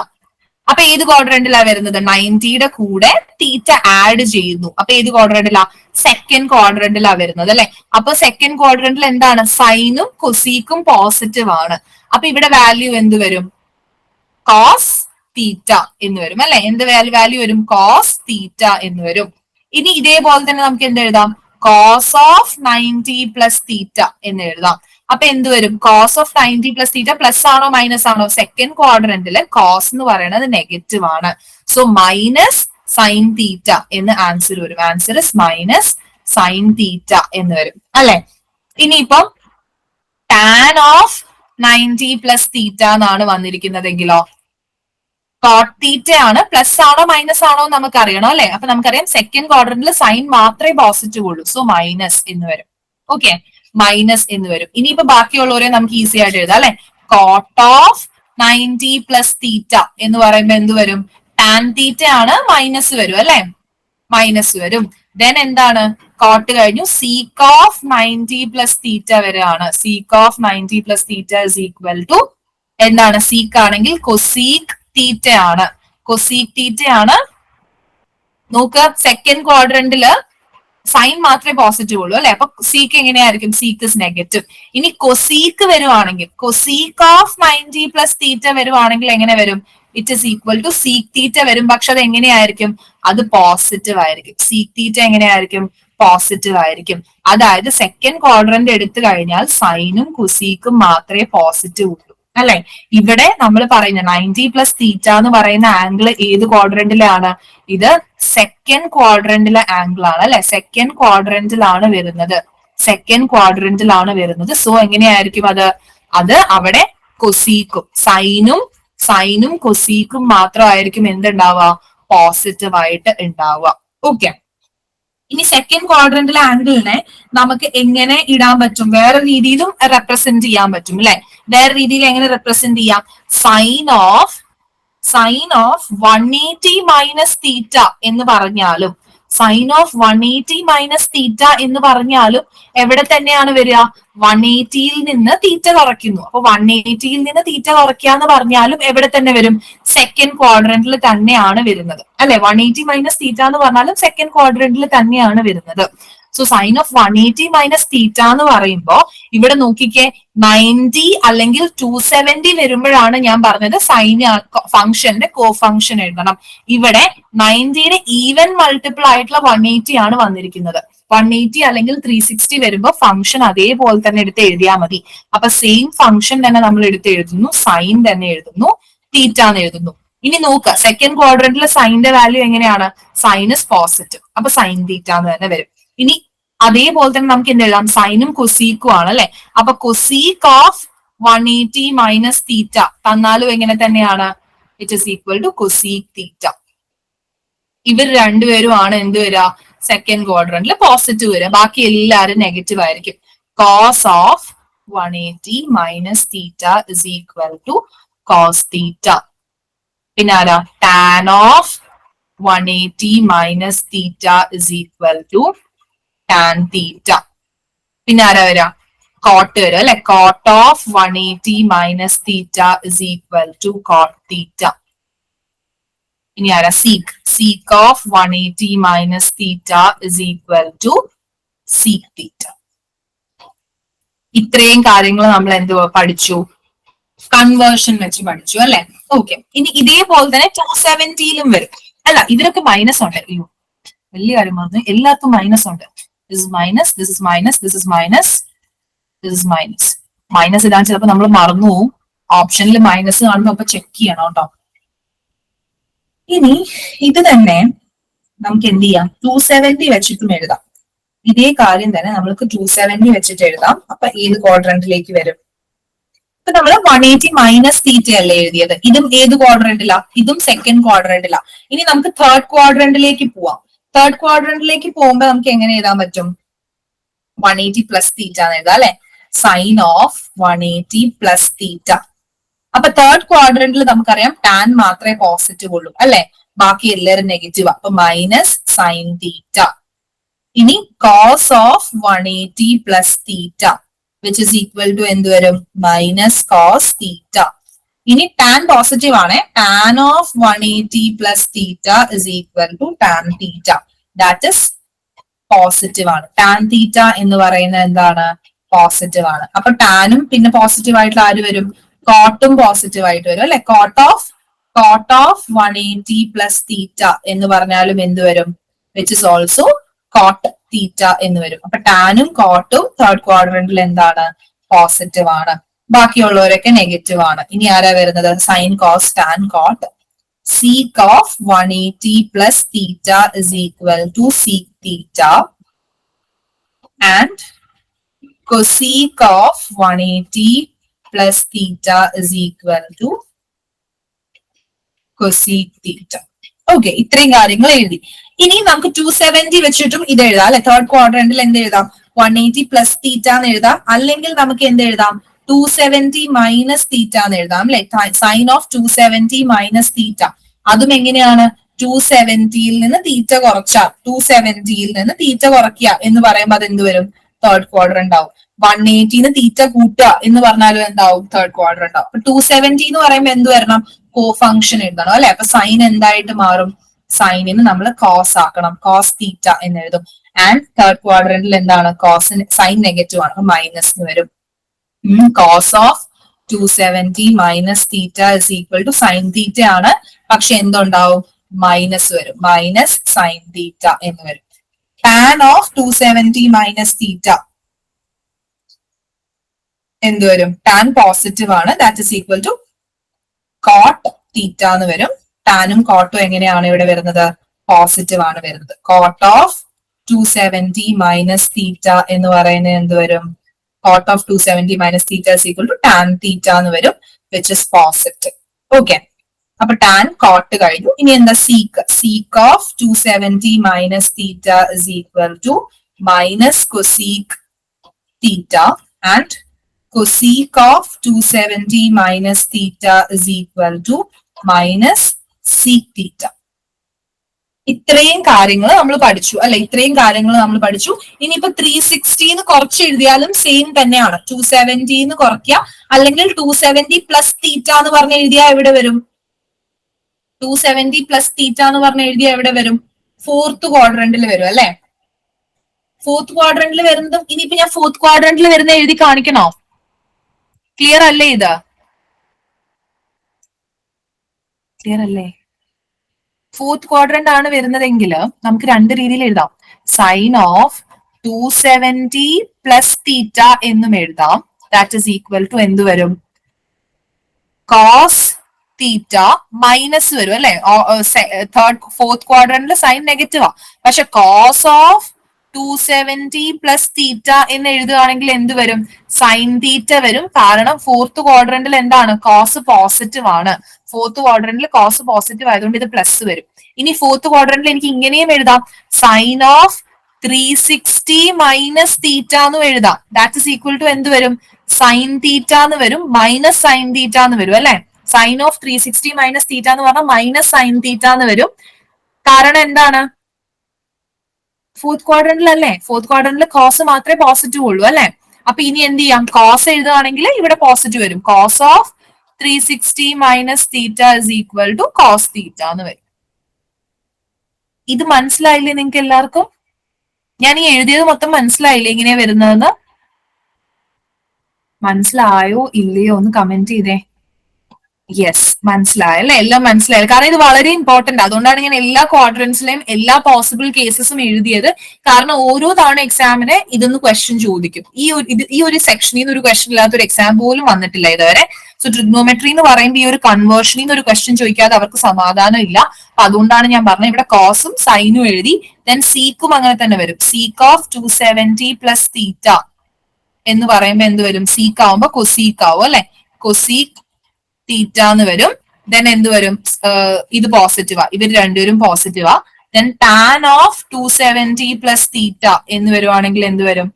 അപ്പൊ ഏത് ക്വാഡ്രന്റിലാ വരുന്നത്? 90യുടെ കൂടെ തീറ്റ ആഡ് ചെയ്യുന്നു. അപ്പൊ ഏത് ക്വാഡ്രന്റിലാ? സെക്കൻഡ് ക്വാഡ്രന്റിലാ വരുന്നത് അല്ലെ. അപ്പൊ സെക്കൻഡ് ക്വാഡ്രന്റിൽ എന്താണ്? സൈനും കൊസീക്കും പോസിറ്റീവ് ആണ്. അപ്പൊ ഇവിടെ വാല്യൂ എന്ത് വരും? കോസ് തീറ്റ എന്ന് വരും അല്ലെ. എന്ത് വാല്യൂ വരും? കോസ് തീറ്റ എന്ന് വരും. ഇനി ഇതേപോലെ തന്നെ നമുക്ക് എന്ത് എഴുതാം? കോസ് ഓഫ് 90 പ്ലസ് തീറ്റ എന്ന് എഴുതാം. അപ്പൊ എന്ത് വരും? Cos of 90 plus theta plus ആണോ മൈനസ് ആണോ? സെക്കൻഡ് ക്വാഡ്രന്റില് കോസ് എന്ന് പറയുന്നത് നെഗറ്റീവ് ആണ്. സോ മൈനസ് സൈൻ തീറ്റ എന്ന് ആൻസർ വരും. Answer is minus sine theta എന്ന് വരും അല്ലെ. ഇനിയിപ്പം ടാൻ ഓഫ് 90 പ്ലസ് തീറ്റ എന്നാണ് വന്നിരിക്കുന്നതെങ്കിലോ കോട്ട് തീറ്റ ആണ്. പ്ലസ് ആണോ മൈനസ് ആണോ നമുക്ക് അറിയണം അല്ലെ. അപ്പൊ നമുക്കറിയാം സെക്കൻഡ് ക്വാഡ്രന്റിൽ സൈൻ മാത്രമേ പോസിറ്റീവ് ഉള്ളൂ. സോ മൈനസ് എന്ന് വരും. ഓക്കെ, മൈനസ് എന്ന് വരും. ഇനിയിപ്പോ ബാക്കിയുള്ളവരെ നമുക്ക് ഈസി ആയിട്ട് എഴുതാം അല്ലെ. കോട്ട് ഓഫ് 90 പ്ലസ് തീറ്റ എന്ന് പറയുമ്പോ എന്ത് വരും? ടാൻ തീറ്റ ആണ്, മൈനസ് വരും അല്ലെ. മൈനസ് വരും. ദെൻ എന്താണ്? കോട്ട് കഴിഞ്ഞു. സീക്ക് ഓഫ് 90 പ്ലസ് തീറ്റ വരെയാണ്. Sec of 90 plus theta is equal to എന്താണ്? സീക്ക് ആണെങ്കിൽ കൊസീക് തീറ്റ ആണ്. കൊസീക് തീറ്റ ആണ്. നോക്ക്, സെക്കൻഡ് ക്വാഡ്രന്റില് സൈൻ മാത്രമേ പോസിറ്റീവ് ഉള്ളൂ അല്ലെ. അപ്പൊ സീക്ക് എങ്ങനെയായിരിക്കും? Sec is negative. ഇനി കൊസീക്ക് വരുവാണെങ്കിൽ, കൊസീക്ക് ഓഫ് 90 പ്ലസ് തീറ്റ വരുവാണെങ്കിൽ എങ്ങനെ വരും? It is equal to sec theta വരും. പക്ഷെ അത് എങ്ങനെയായിരിക്കും? അത് പോസിറ്റീവ് ആയിരിക്കും. സീക്ക് തീറ്റ എങ്ങനെയായിരിക്കും? പോസിറ്റീവ് ആയിരിക്കും. അതായത് സെക്കൻഡ് ക്വാഡ്രന്റ് എടുത്തു കഴിഞ്ഞാൽ സൈനും കൊസീക്കും മാത്രമേ പോസിറ്റീവ് ഉള്ളൂ അല്ലെ. ഇവിടെ നമ്മൾ പറയുന്ന 90 പ്ലസ് തീറ്റ എന്ന് പറയുന്ന ആംഗിൾ ഏത് ക്വാഡ്രന്റിലാണ്? ഇത് സെക്കൻഡ് ക്വാഡ്രന്റിലെ ആംഗിൾ ആണ് അല്ലെ. സെക്കൻഡ് ക്വാഡ്രന്റിലാണ് വരുന്നത്. സെക്കൻഡ് ക്വാഡ്രന്റിലാണ് വരുന്നത്. സോ എങ്ങനെയായിരിക്കും അത്? അത് അവിടെ കൊസീക്കും സൈനും കൊസീക്കും മാത്രമായിരിക്കും എന്തുണ്ടാവുക? പോസിറ്റീവ് ആയിട്ട് ഉണ്ടാവുക. ഓക്കെ, ഇനി സെക്കൻഡ് ക്വാഡ്രന്റിലെ ആംഗിളിനെ നമുക്ക് എങ്ങനെ ഇടാൻ പറ്റും? വേറെ രീതിയിലും റെപ്രസെന്റ് ചെയ്യാൻ പറ്റും അല്ലെ. വേറെ രീതിയിൽ എങ്ങനെ റെപ്രസെന്റ് ചെയ്യാം? സൈൻ ഓഫ് 180 മൈനസ് തീറ്റ എന്ന് പറഞ്ഞാലും, സൈൻ ഓഫ് 180 മൈനസ് തീറ്റ എന്ന് പറഞ്ഞാലും എവിടെ തന്നെയാണ് വരിക? 180യിൽ നിന്ന് തീറ്റ കുറയ്ക്കുന്നു. അപ്പൊ 180യിൽ നിന്ന് തീറ്റ കുറയ്ക്കുക എന്ന് പറഞ്ഞാലും എവിടെ തന്നെ വരും? സെക്കൻഡ് ക്വാഡ്രന്റിൽ തന്നെയാണ് വരുന്നത് അല്ലെ. 180 മൈനസ് തീറ്റ എന്ന് പറഞ്ഞാലും സെക്കൻഡ് ക്വാഡ്രന്റിൽ തന്നെയാണ് വരുന്നത്. സോ സൈൻ ഓഫ് 180 മൈനസ് തീറ്റ എന്ന് പറയുമ്പോ ഇവിടെ നോക്കിക്കേ, 90 അല്ലെങ്കിൽ 270 വരുമ്പോഴാണ് ഞാൻ പറഞ്ഞത് സൈൻ ഫംഗ്ഷന്റെ കോ ഫംഗ്ഷൻ എഴുതണം. ഇവിടെ 90യുടെ ഈവൻ മൾട്ടിപ്പിൾ ആയിട്ടുള്ള 180 ആണ് വന്നിരിക്കുന്നത്. 180 അല്ലെങ്കിൽ 360 വരുമ്പോ ഫംഗ്ഷൻ അതേപോലെ തന്നെ എടുത്ത് എഴുതിയാൽ മതി. അപ്പൊ സെയിം ഫംഗ്ഷൻ തന്നെ നമ്മൾ എടുത്ത് എഴുതുന്നു, സൈൻ തന്നെ എഴുതുന്നു, തീറ്റ എന്ന് എഴുതുന്നു. ഇനി നോക്കുക, സെക്കൻഡ് ക്വാഡ്രന്റിലെ സൈനിന്റെ വാല്യൂ എങ്ങനെയാണ്? Sine is positive. അപ്പൊ സൈൻ തീറ്റ എന്ന് തന്നെ വരും. ഇനി അതേപോലെ തന്നെ നമുക്ക് എന്ത് എഴുതാം? സൈനും കൊസീക്കും ആണ് അല്ലെ. അപ്പൊ കൊസീക്ക് ഓഫ് 180 മൈനസ് തീറ്റ തന്നാലും എങ്ങനെ തന്നെയാണ്? It is equal to cosec theta. ഇവർ രണ്ടുപേരുമാണ് എന്ത് വരിക? സെക്കൻഡ് ക്വാഡ്രന്റിൽ പോസിറ്റീവ് വരിക. ബാക്കി എല്ലാവരും നെഗറ്റീവ് ആയിരിക്കും. Cos of 180 minus theta is equal to cos theta. പിന്നെ ആരാ? Tan of 180 minus theta is equal to tan theta. പിന്നെ ആരാ വരാ? കോട്ട് വരും അല്ലെ. Cot of 180 minus theta is equal to cot theta. ഇനി ആരാ? Sec of 180 minus theta is equal to sec theta. ഇത്രയും കാര്യങ്ങൾ നമ്മൾ എന്ത് പഠിച്ചു? കൺവേർഷൻ വെച്ച് പഠിച്ചു അല്ലെ. ഓക്കെ, ഇനി ഇതേപോലെ തന്നെ 270യിലും വരും അല്ല. ഇതിലൊക്കെ മൈനസ് ഉണ്ട്. അയ്യോ, വലിയ കാര്യം പറഞ്ഞു, എല്ലാവർക്കും മൈനസ് ഉണ്ട്. This is minus, this is minus, this is minus, this is minus. Minus ഇടാൻ ചിലപ്പോൾ നമ്മൾ മറന്നു പോവും. ഓപ്ഷനിൽ മൈനസ് കാണുമ്പോൾ അപ്പൊ ചെക്ക് ചെയ്യണം കേട്ടോ. ഇനി ഇത് തന്നെ നമുക്ക് എന്ത് ചെയ്യാം? 270 വെച്ചിട്ടും എഴുതാം. ഇതേ കാര്യം തന്നെ നമ്മൾക്ക് 270 വെച്ചിട്ട് എഴുതാം. അപ്പൊ ഏത് ക്വാഡ്രന്റിലേക്ക് വരും? ഇപ്പൊ നമ്മൾ 180 മൈനസ് തീറ്റ അല്ലേ എഴുതിയത്. ഇതും ഏത് ക്വാഡ്രന്റിലാ? ഇതും സെക്കൻഡ് ക്വാഡ്രന്റിലാ. ഇനി നമുക്ക് തേർഡ് ക്വാഡ്രന്റിലേക്ക് പോവാം. തേർഡ് ക്വാഡ്രന്റിലേക്ക് പോകുമ്പോൾ നമുക്ക് എങ്ങനെ എഴുതാൻ പറ്റും? 180 പ്ലസ് തീറ്റ എന്ന് എഴുതാം അല്ലെ. Sine of 180 plus theta. അപ്പൊ തേർഡ് ക്വാഡ്രന്റിൽ നമുക്കറിയാം ടാൻ മാത്രമേ പോസിറ്റീവ് ഉള്ളൂ അല്ലെ, ബാക്കി എല്ലാവരും നെഗറ്റീവ്. അപ്പൊ മൈനസ് സൈൻ തീറ്റ. ഇനി cos of 180 plus theta which is equal to എന്ത് വരും, മൈനസ് കോസ് തീറ്റ. ഇനി ടാൻ പോസിറ്റീവ് ആണ്, tan of 180 plus theta is equal to tan theta, that is positive ആണ്. ടാൻ തീറ്റ എന്ന് പറയുന്നത് എന്താണ്, പോസിറ്റീവ് ആണ്. അപ്പൊ ടാനും പിന്നെ പോസിറ്റീവ് ആയിട്ടുള്ള ആര് വരും, കോട്ടും പോസിറ്റീവ് ആയിട്ട് വരും അല്ലെ. കോട്ട് ഓഫ് 180 പ്ലസ് തീറ്റ എന്ന് പറഞ്ഞാലും എന്ത് വരും, which is also coat theta എന്ന് വരും. അപ്പൊ ടാനും കോട്ടും തേർഡ് ക്വാഡ്രന്റിൽ എന്താണ്, പോസിറ്റീവ് ആണ്. ബാക്കിയുള്ളവരൊക്കെ നെഗറ്റീവ് ആണ്. ഇനി ആരാ വരുന്നത്, sine cos tan cot. Sec of 180 plus theta is equal to sec theta and cosec of 180 plus theta is equal to cosec theta. Okay, ഇത്രയും കാര്യങ്ങൾ എഴുതി. ഇനി നമുക്ക് 270 വെച്ചിട്ടും ഇത് എഴുതാം അല്ലെ. തേർഡ് ക്വാഡ്രന്റിൽ എന്ത് എഴുതാം, 180 പ്ലസ് തീറ്റ എന്ന് എഴുതാം. അല്ലെങ്കിൽ നമുക്ക് എന്ത് എഴുതാം, 270 മൈനസ് തീറ്റ എന്ന് എഴുതാം അല്ലെ. Sine of 270 minus theta. അതും എങ്ങനെയാണ്, 270യിൽ നിന്ന് തീറ്റ കുറച്ചാൽ 270യിൽ നിന്ന് തീറ്റ കുറയ്ക്കുക എന്ന് പറയുമ്പോൾ അത് എന്ത് വരും, തേർഡ് ക്വാഡ്രന്റ് ആവും. 180ന്ന് തീറ്റ കൂട്ടുക എന്ന് പറഞ്ഞാലും എന്താവും, തേർഡ് ക്വാഡ്രന്റ് ആവും. 270 എന്ന് പറയുമ്പോൾ എന്ത് വരണം, കോ ഫംഗ്ഷൻ എഴുതണം അല്ലെ. അപ്പൊ സൈൻ എന്തായിട്ട് മാറും, സൈനിന് നമ്മൾ കോസ് ആക്കണം, കോസ് തീറ്റ എന്ന് എഴുതും. ആൻഡ് തേർഡ് ക്വാഡ്രന്റിൽ എന്താണ്, കോസിന് സൈൻ നെഗറ്റീവ് ആണ്, അപ്പൊ മൈനസ് വരും. Cos of 270 minus theta is equal to sine theta ആണ്, പക്ഷെ എന്തുണ്ടാവും, മൈനസ് വരും, മൈനസ് സൈൻ തീറ്റ എന്ന് വരും. ടാൻ ഓഫ് 270 മൈനസ് തീറ്റ എന്ത് വരും, ടാൻ പോസിറ്റീവ് ആണ്, that is equal to cot theta എന്ന് വരും. ടാനും കോട്ടും എങ്ങനെയാണ് ഇവിടെ വരുന്നത്, പോസിറ്റീവ് ആണ് വരുന്നത്. കോട്ട് ഓഫ് 270 മൈനസ് തീറ്റ എന്ന് പറയുന്നത് എന്ത് വരും, cot of 270 minus theta is equal to tan theta എന്ന് വരും, വിച്ച് ഇസ് പോസിറ്റീവ്. ഓക്കെ, അപ്പൊ ടാൻ കോട്ട് കഴിഞ്ഞു. ഇനി എന്താ, sec of 270 minus theta is equal to minus cosec theta and cosec of 270 minus theta is equal to minus sec theta. ഇത്രയും കാര്യങ്ങൾ നമ്മൾ പഠിച്ചു അല്ലെ, ഇത്രയും കാര്യങ്ങൾ നമ്മൾ പഠിച്ചു. ഇനിയിപ്പോ 360 കുറച്ച് എഴുതിയാലും സെയിം തന്നെയാണ്. 270 കുറയ്ക്കുക, അല്ലെങ്കിൽ 270 പ്ലസ് തീറ്റ എന്ന് പറഞ്ഞ് എഴുതിയാൽ എവിടെ വരും, 270 പ്ലസ് തീറ്റ എന്ന് പറഞ്ഞ് എഴുതിയാൽ എവിടെ വരും, ഫോർത്ത് ക്വാഡ്രന്റിൽ വരും അല്ലെ. ഫോർത്ത് ക്വാഡ്രന്റിൽ വരുന്നതും ഇനിയിപ്പോ ഞാൻ ഫോർത്ത് ക്വാഡ്രന്റിൽ വരുന്ന എഴുതി കാണിക്കണോ, ക്ലിയർ അല്ലേ, ഇത് ക്ലിയർ അല്ലേ. ഫോർത്ത് ക്വാഡ്രന്റ് ആണ് വരുന്നതെങ്കിൽ നമുക്ക് രണ്ട് രീതിയിൽ എഴുതാം. സൈൻ ഓഫ് 270 പ്ലസ് തീറ്റ എന്നും എഴുതാം, ദാറ്റ് ഇസ് ഈക്വൽ ടു എന്ത് വരും, കോസ് തീറ്റ മൈനസ് വരും അല്ലെ. ഫോർത്ത് ക്വാഡ്രന്റിൽ സൈൻ നെഗറ്റീവാ, പക്ഷെ കോസ് ഓഫ് 270 പ്ലസ് തീറ്റ എന്ന് എഴുതുകയാണെങ്കിൽ എന്ത് വരും, സൈൻ തീറ്റ വരും. കാരണം ഫോർത്ത് ക്വാഡ്രന്റിൽ എന്താണ്, കോസ് പോസിറ്റീവ് ആണ്. ഫോർത്ത് ക്വാഡ്രന്റിൽ കോസ് പോസിറ്റീവ് ആയതുകൊണ്ട് ഇത് പ്ലസ് വരും. ഇനി ഫോർത്ത് ക്വാഡ്രന്റിൽ എനിക്ക് ഇങ്ങനെയും എഴുതാം, സൈൻ ഓഫ് 360 മൈനസ് തീറ്റ എന്ന് എഴുതാം, ദാറ്റ് ഇസ് ഈക്വൽ ടു എന്ത് വരും, സൈൻ തീറ്റ എന്ന് വരും, മൈനസ് സൈൻ തീറ്റ എന്ന് വരും അല്ലെ. സൈൻ ഓഫ് 360 മൈനസ് തീറ്റ എന്ന് പറഞ്ഞാൽ മൈനസ് സൈൻ തീറ്റ എന്ന് വരും. കാരണം എന്താണ്, ഫോർത്ത് ക്വാഡ്രന്റിൽ അല്ലേ, ഫോർത്ത് ക്വാഡ്രന്റിൽ കോസ് മാത്രമേ പോസിറ്റീവ് ഉള്ളൂ അല്ലെ. അപ്പൊ ഇനി എന്ത് ചെയ്യാം, കോസ് എഴുതുകയാണെങ്കിൽ ഇവിടെ പോസിറ്റീവ് വരും. Cos of 360 minus theta is equal to cos theta എന്ന് വരും. ഇത് മനസ്സിലായില്ലേ നിങ്ങൾക്ക് എല്ലാവർക്കും? ഞാൻ ഈ എഴുതിയത് മൊത്തം മനസ്സിലായില്ലേ എങ്ങനെയാ വരുന്നതെന്ന്? മനസ്സിലായോ ഇല്ലയോ ഒന്ന് കമന്റ് ചെയ്തേ. യെസ്, മനസ്സിലായി അല്ലെ, എല്ലാം മനസ്സിലായി. കാരണം ഇത് വളരെ ഇമ്പോർട്ടന്റ്, അതുകൊണ്ടാണ് ഞാൻ എല്ലാ ക്വാഡ്രൻസിലെയും എല്ലാ പോസിബിൾ കേസസും എഴുതിയത്. കാരണം ഓരോ തവണ എക്സാമിന് ഇതൊന്ന് ക്വസ്റ്റ്യൻ ചോദിക്കും. ഈ ഒരു സെക്ഷനിൽ നിന്ന് ഒരു ക്വസ്റ്റ്യൻ ഇല്ലാത്ത ഒരു എക്സാം പോലും വന്നിട്ടില്ല ഇതുവരെ. സോ ട്രിഗ്നോമെട്രി എന്ന് പറയുമ്പോൾ ഈ ഒരു കൺവേർഷനിൽ നിന്ന് ഒരു ക്വസ്റ്റ്യൻ ചോദിക്കാതെ അവർക്ക് സമാധാനം ഇല്ല. അപ്പൊ അതുകൊണ്ടാണ് ഞാൻ പറഞ്ഞത് ഇവിടെ കോസും സൈനും എഴുതി, ദെൻ സീക്കും അങ്ങനെ തന്നെ വരും. സീക്ക് ഓഫ് 270 പ്ലസ് തീറ്റ എന്ന് പറയുമ്പോൾ എന്ത് വരും, സീക്ക് ആവുമ്പോ കൊസീക്ക് ആവും അല്ലെ, കൊസീക്ക് തീറ്റ എന്ന് വരും. ദെൻ എന്ത് വരും, ഇത് പോസിറ്റീവാ, ഇവർ രണ്ടുപേരും പോസിറ്റീവാ. Then tan of 270 plus theta എന്ന് വരുവാണെങ്കിൽ എന്ത് വരും,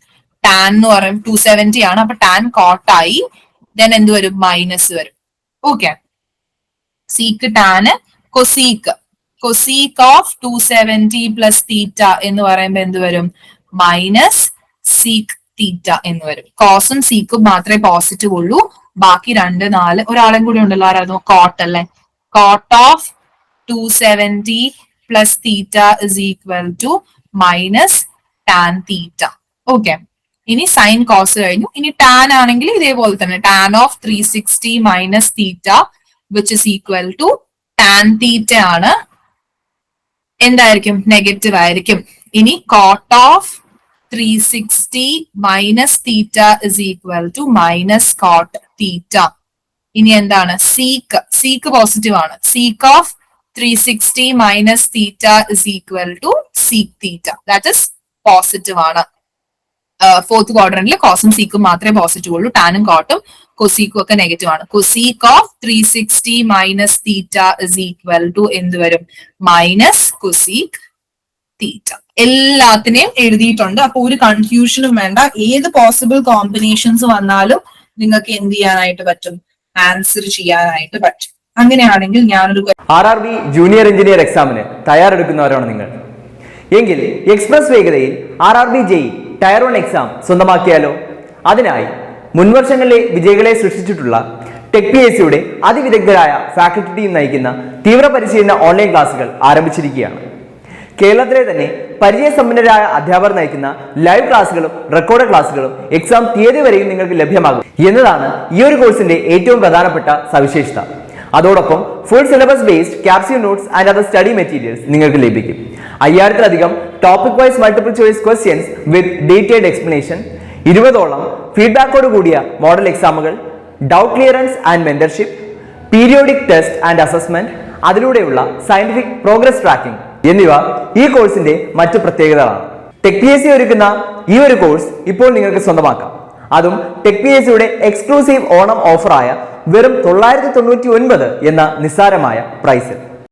ടാൻ എന്ന് പറയും 270 ആണ്, അപ്പൊ ടാൻ കോട്ടായി. ദെൻ എന്ത് വരും, മൈനസ് വരും. Okay, seek tan cosec of 270 plus theta എന്ന് പറയുമ്പോൾ എന്ത് വരും? മൈനസ് സീക്ക് തീറ്റ എന്ന് വരും. കോസും സീക്കും മാത്രമേ പോസിറ്റീവ് ഉള്ളൂ, ബാക്കി 2, 4 ഒരാളും കൂടി ഉണ്ടല്ലോ, ആരായിരുന്നു? കോട്ട് അല്ലെ. Cot of 270 plus theta is equal to minus tan theta. Okay, ഇനി സൈൻ കോസ് കഴിഞ്ഞു. ഇനി ടാൻ ആണെങ്കിൽ ഇതേപോലെ തന്നെ tan of 360 minus theta which is equal to tan theta ആണ്. എന്തായിരിക്കും? നെഗറ്റീവ് ആയിരിക്കും. ഇനി cot of 360 minus theta is equal to minus cot theta. ഇനി എന്താണ്? സീക്ക് പോസിറ്റീവ് ആണ്. Sec of 360 minus theta is equal to sec theta, that is positive ആണ്. Fourth ക്വാഡ്രന്റിൽ കോസും സീക്കും മാത്രമേ പോസിറ്റീവ് ഉള്ളൂ, ടാനും കോട്ടും കൊസീക്കും ഒക്കെ നെഗറ്റീവ് ആണ്. Cosec of 360 minus theta is equal to എന്ത് വരും? Minus cosec theta. എല്ലാത്തിനെയും എഴുതിയിട്ടുണ്ട്. അപ്പൊ ഒരു കൺഫ്യൂഷനും വേണ്ട. ഏത് പോസിബിൾ കോമ്പിനേഷൻസ് വന്നാലും നിങ്ങൾക്ക് എന്ത് ചെയ്യാനായിട്ട് പറ്റും? ആൻസർ ചെയ്യാനായിട്ട് പറ്റും. അങ്ങനെയാണെങ്കിൽ ഞാനൊരു RRB ജൂനിയർ എഞ്ചിനീയർ എക്സാമിന് തയ്യാറെടുക്കുന്നവരാണ് നിങ്ങൾ എങ്കിൽ എക്സ്പ്രസ് വേഗതയിൽ RRB JEE ടയർ 1 എക്സാം സ്വന്തമാക്കിയാലോ? അതിനായി മുൻവർഷങ്ങളിലെ വിജയികളെ സൃഷ്ടിച്ചിട്ടുള്ള ടെക് PSCയുടെ അതിവിദഗ്ധരായ ഫാക്കൽറ്റി ടീം നയിക്കുന്ന തീവ്ര പരിശീലന ഓൺലൈൻ ക്ലാസുകൾ ആരംഭിച്ചിരിക്കുകയാണ്. കേരളത്തിലെ തന്നെ പരിചയസമ്പന്നരായ അധ്യാപകർ നയിക്കുന്ന ലൈവ് ക്ലാസുകളും റെക്കോർഡ് ക്ലാസുകളും എക്സാം തീയതി വരെയും നിങ്ങൾക്ക് ലഭ്യമാകും എന്നതാണ് ഈ ഒരു കോഴ്സിന്റെ ഏറ്റവും പ്രധാനപ്പെട്ട സവിശേഷത. അതോടൊപ്പം full syllabus based capsule notes and other study materials നിങ്ങൾക്ക് ലഭിക്കും. 5000-ലധികം topic wise multiple choice questions with detailed explanation, 20ഓളം ഫീഡ്ബാക്കോട് കൂടിയ മോഡൽ എക്സാമുകൾ, doubt clearance and mentorship, periodic test and assessment, അതിലൂടെയുള്ള സയന്റിഫിക് പ്രോഗ്രസ് ട്രാക്കിംഗ് എന്നിവ ഈ കോഴ്സിന്റെ മറ്റു പ്രത്യേകതകളാണ്. ടെക് PSC ഒരുക്കുന്ന ഈ ഒരു കോഴ്സ് ഇപ്പോൾ നിങ്ങൾക്ക് സ്വന്തമാക്കാം, അതും ടെക് PSCയുടെ എക്സ്ക്ലൂസീവ് ഓണം ഓഫറായ വെറും 999 എന്ന നിസ്സാരമായ പ്രൈസിൽ.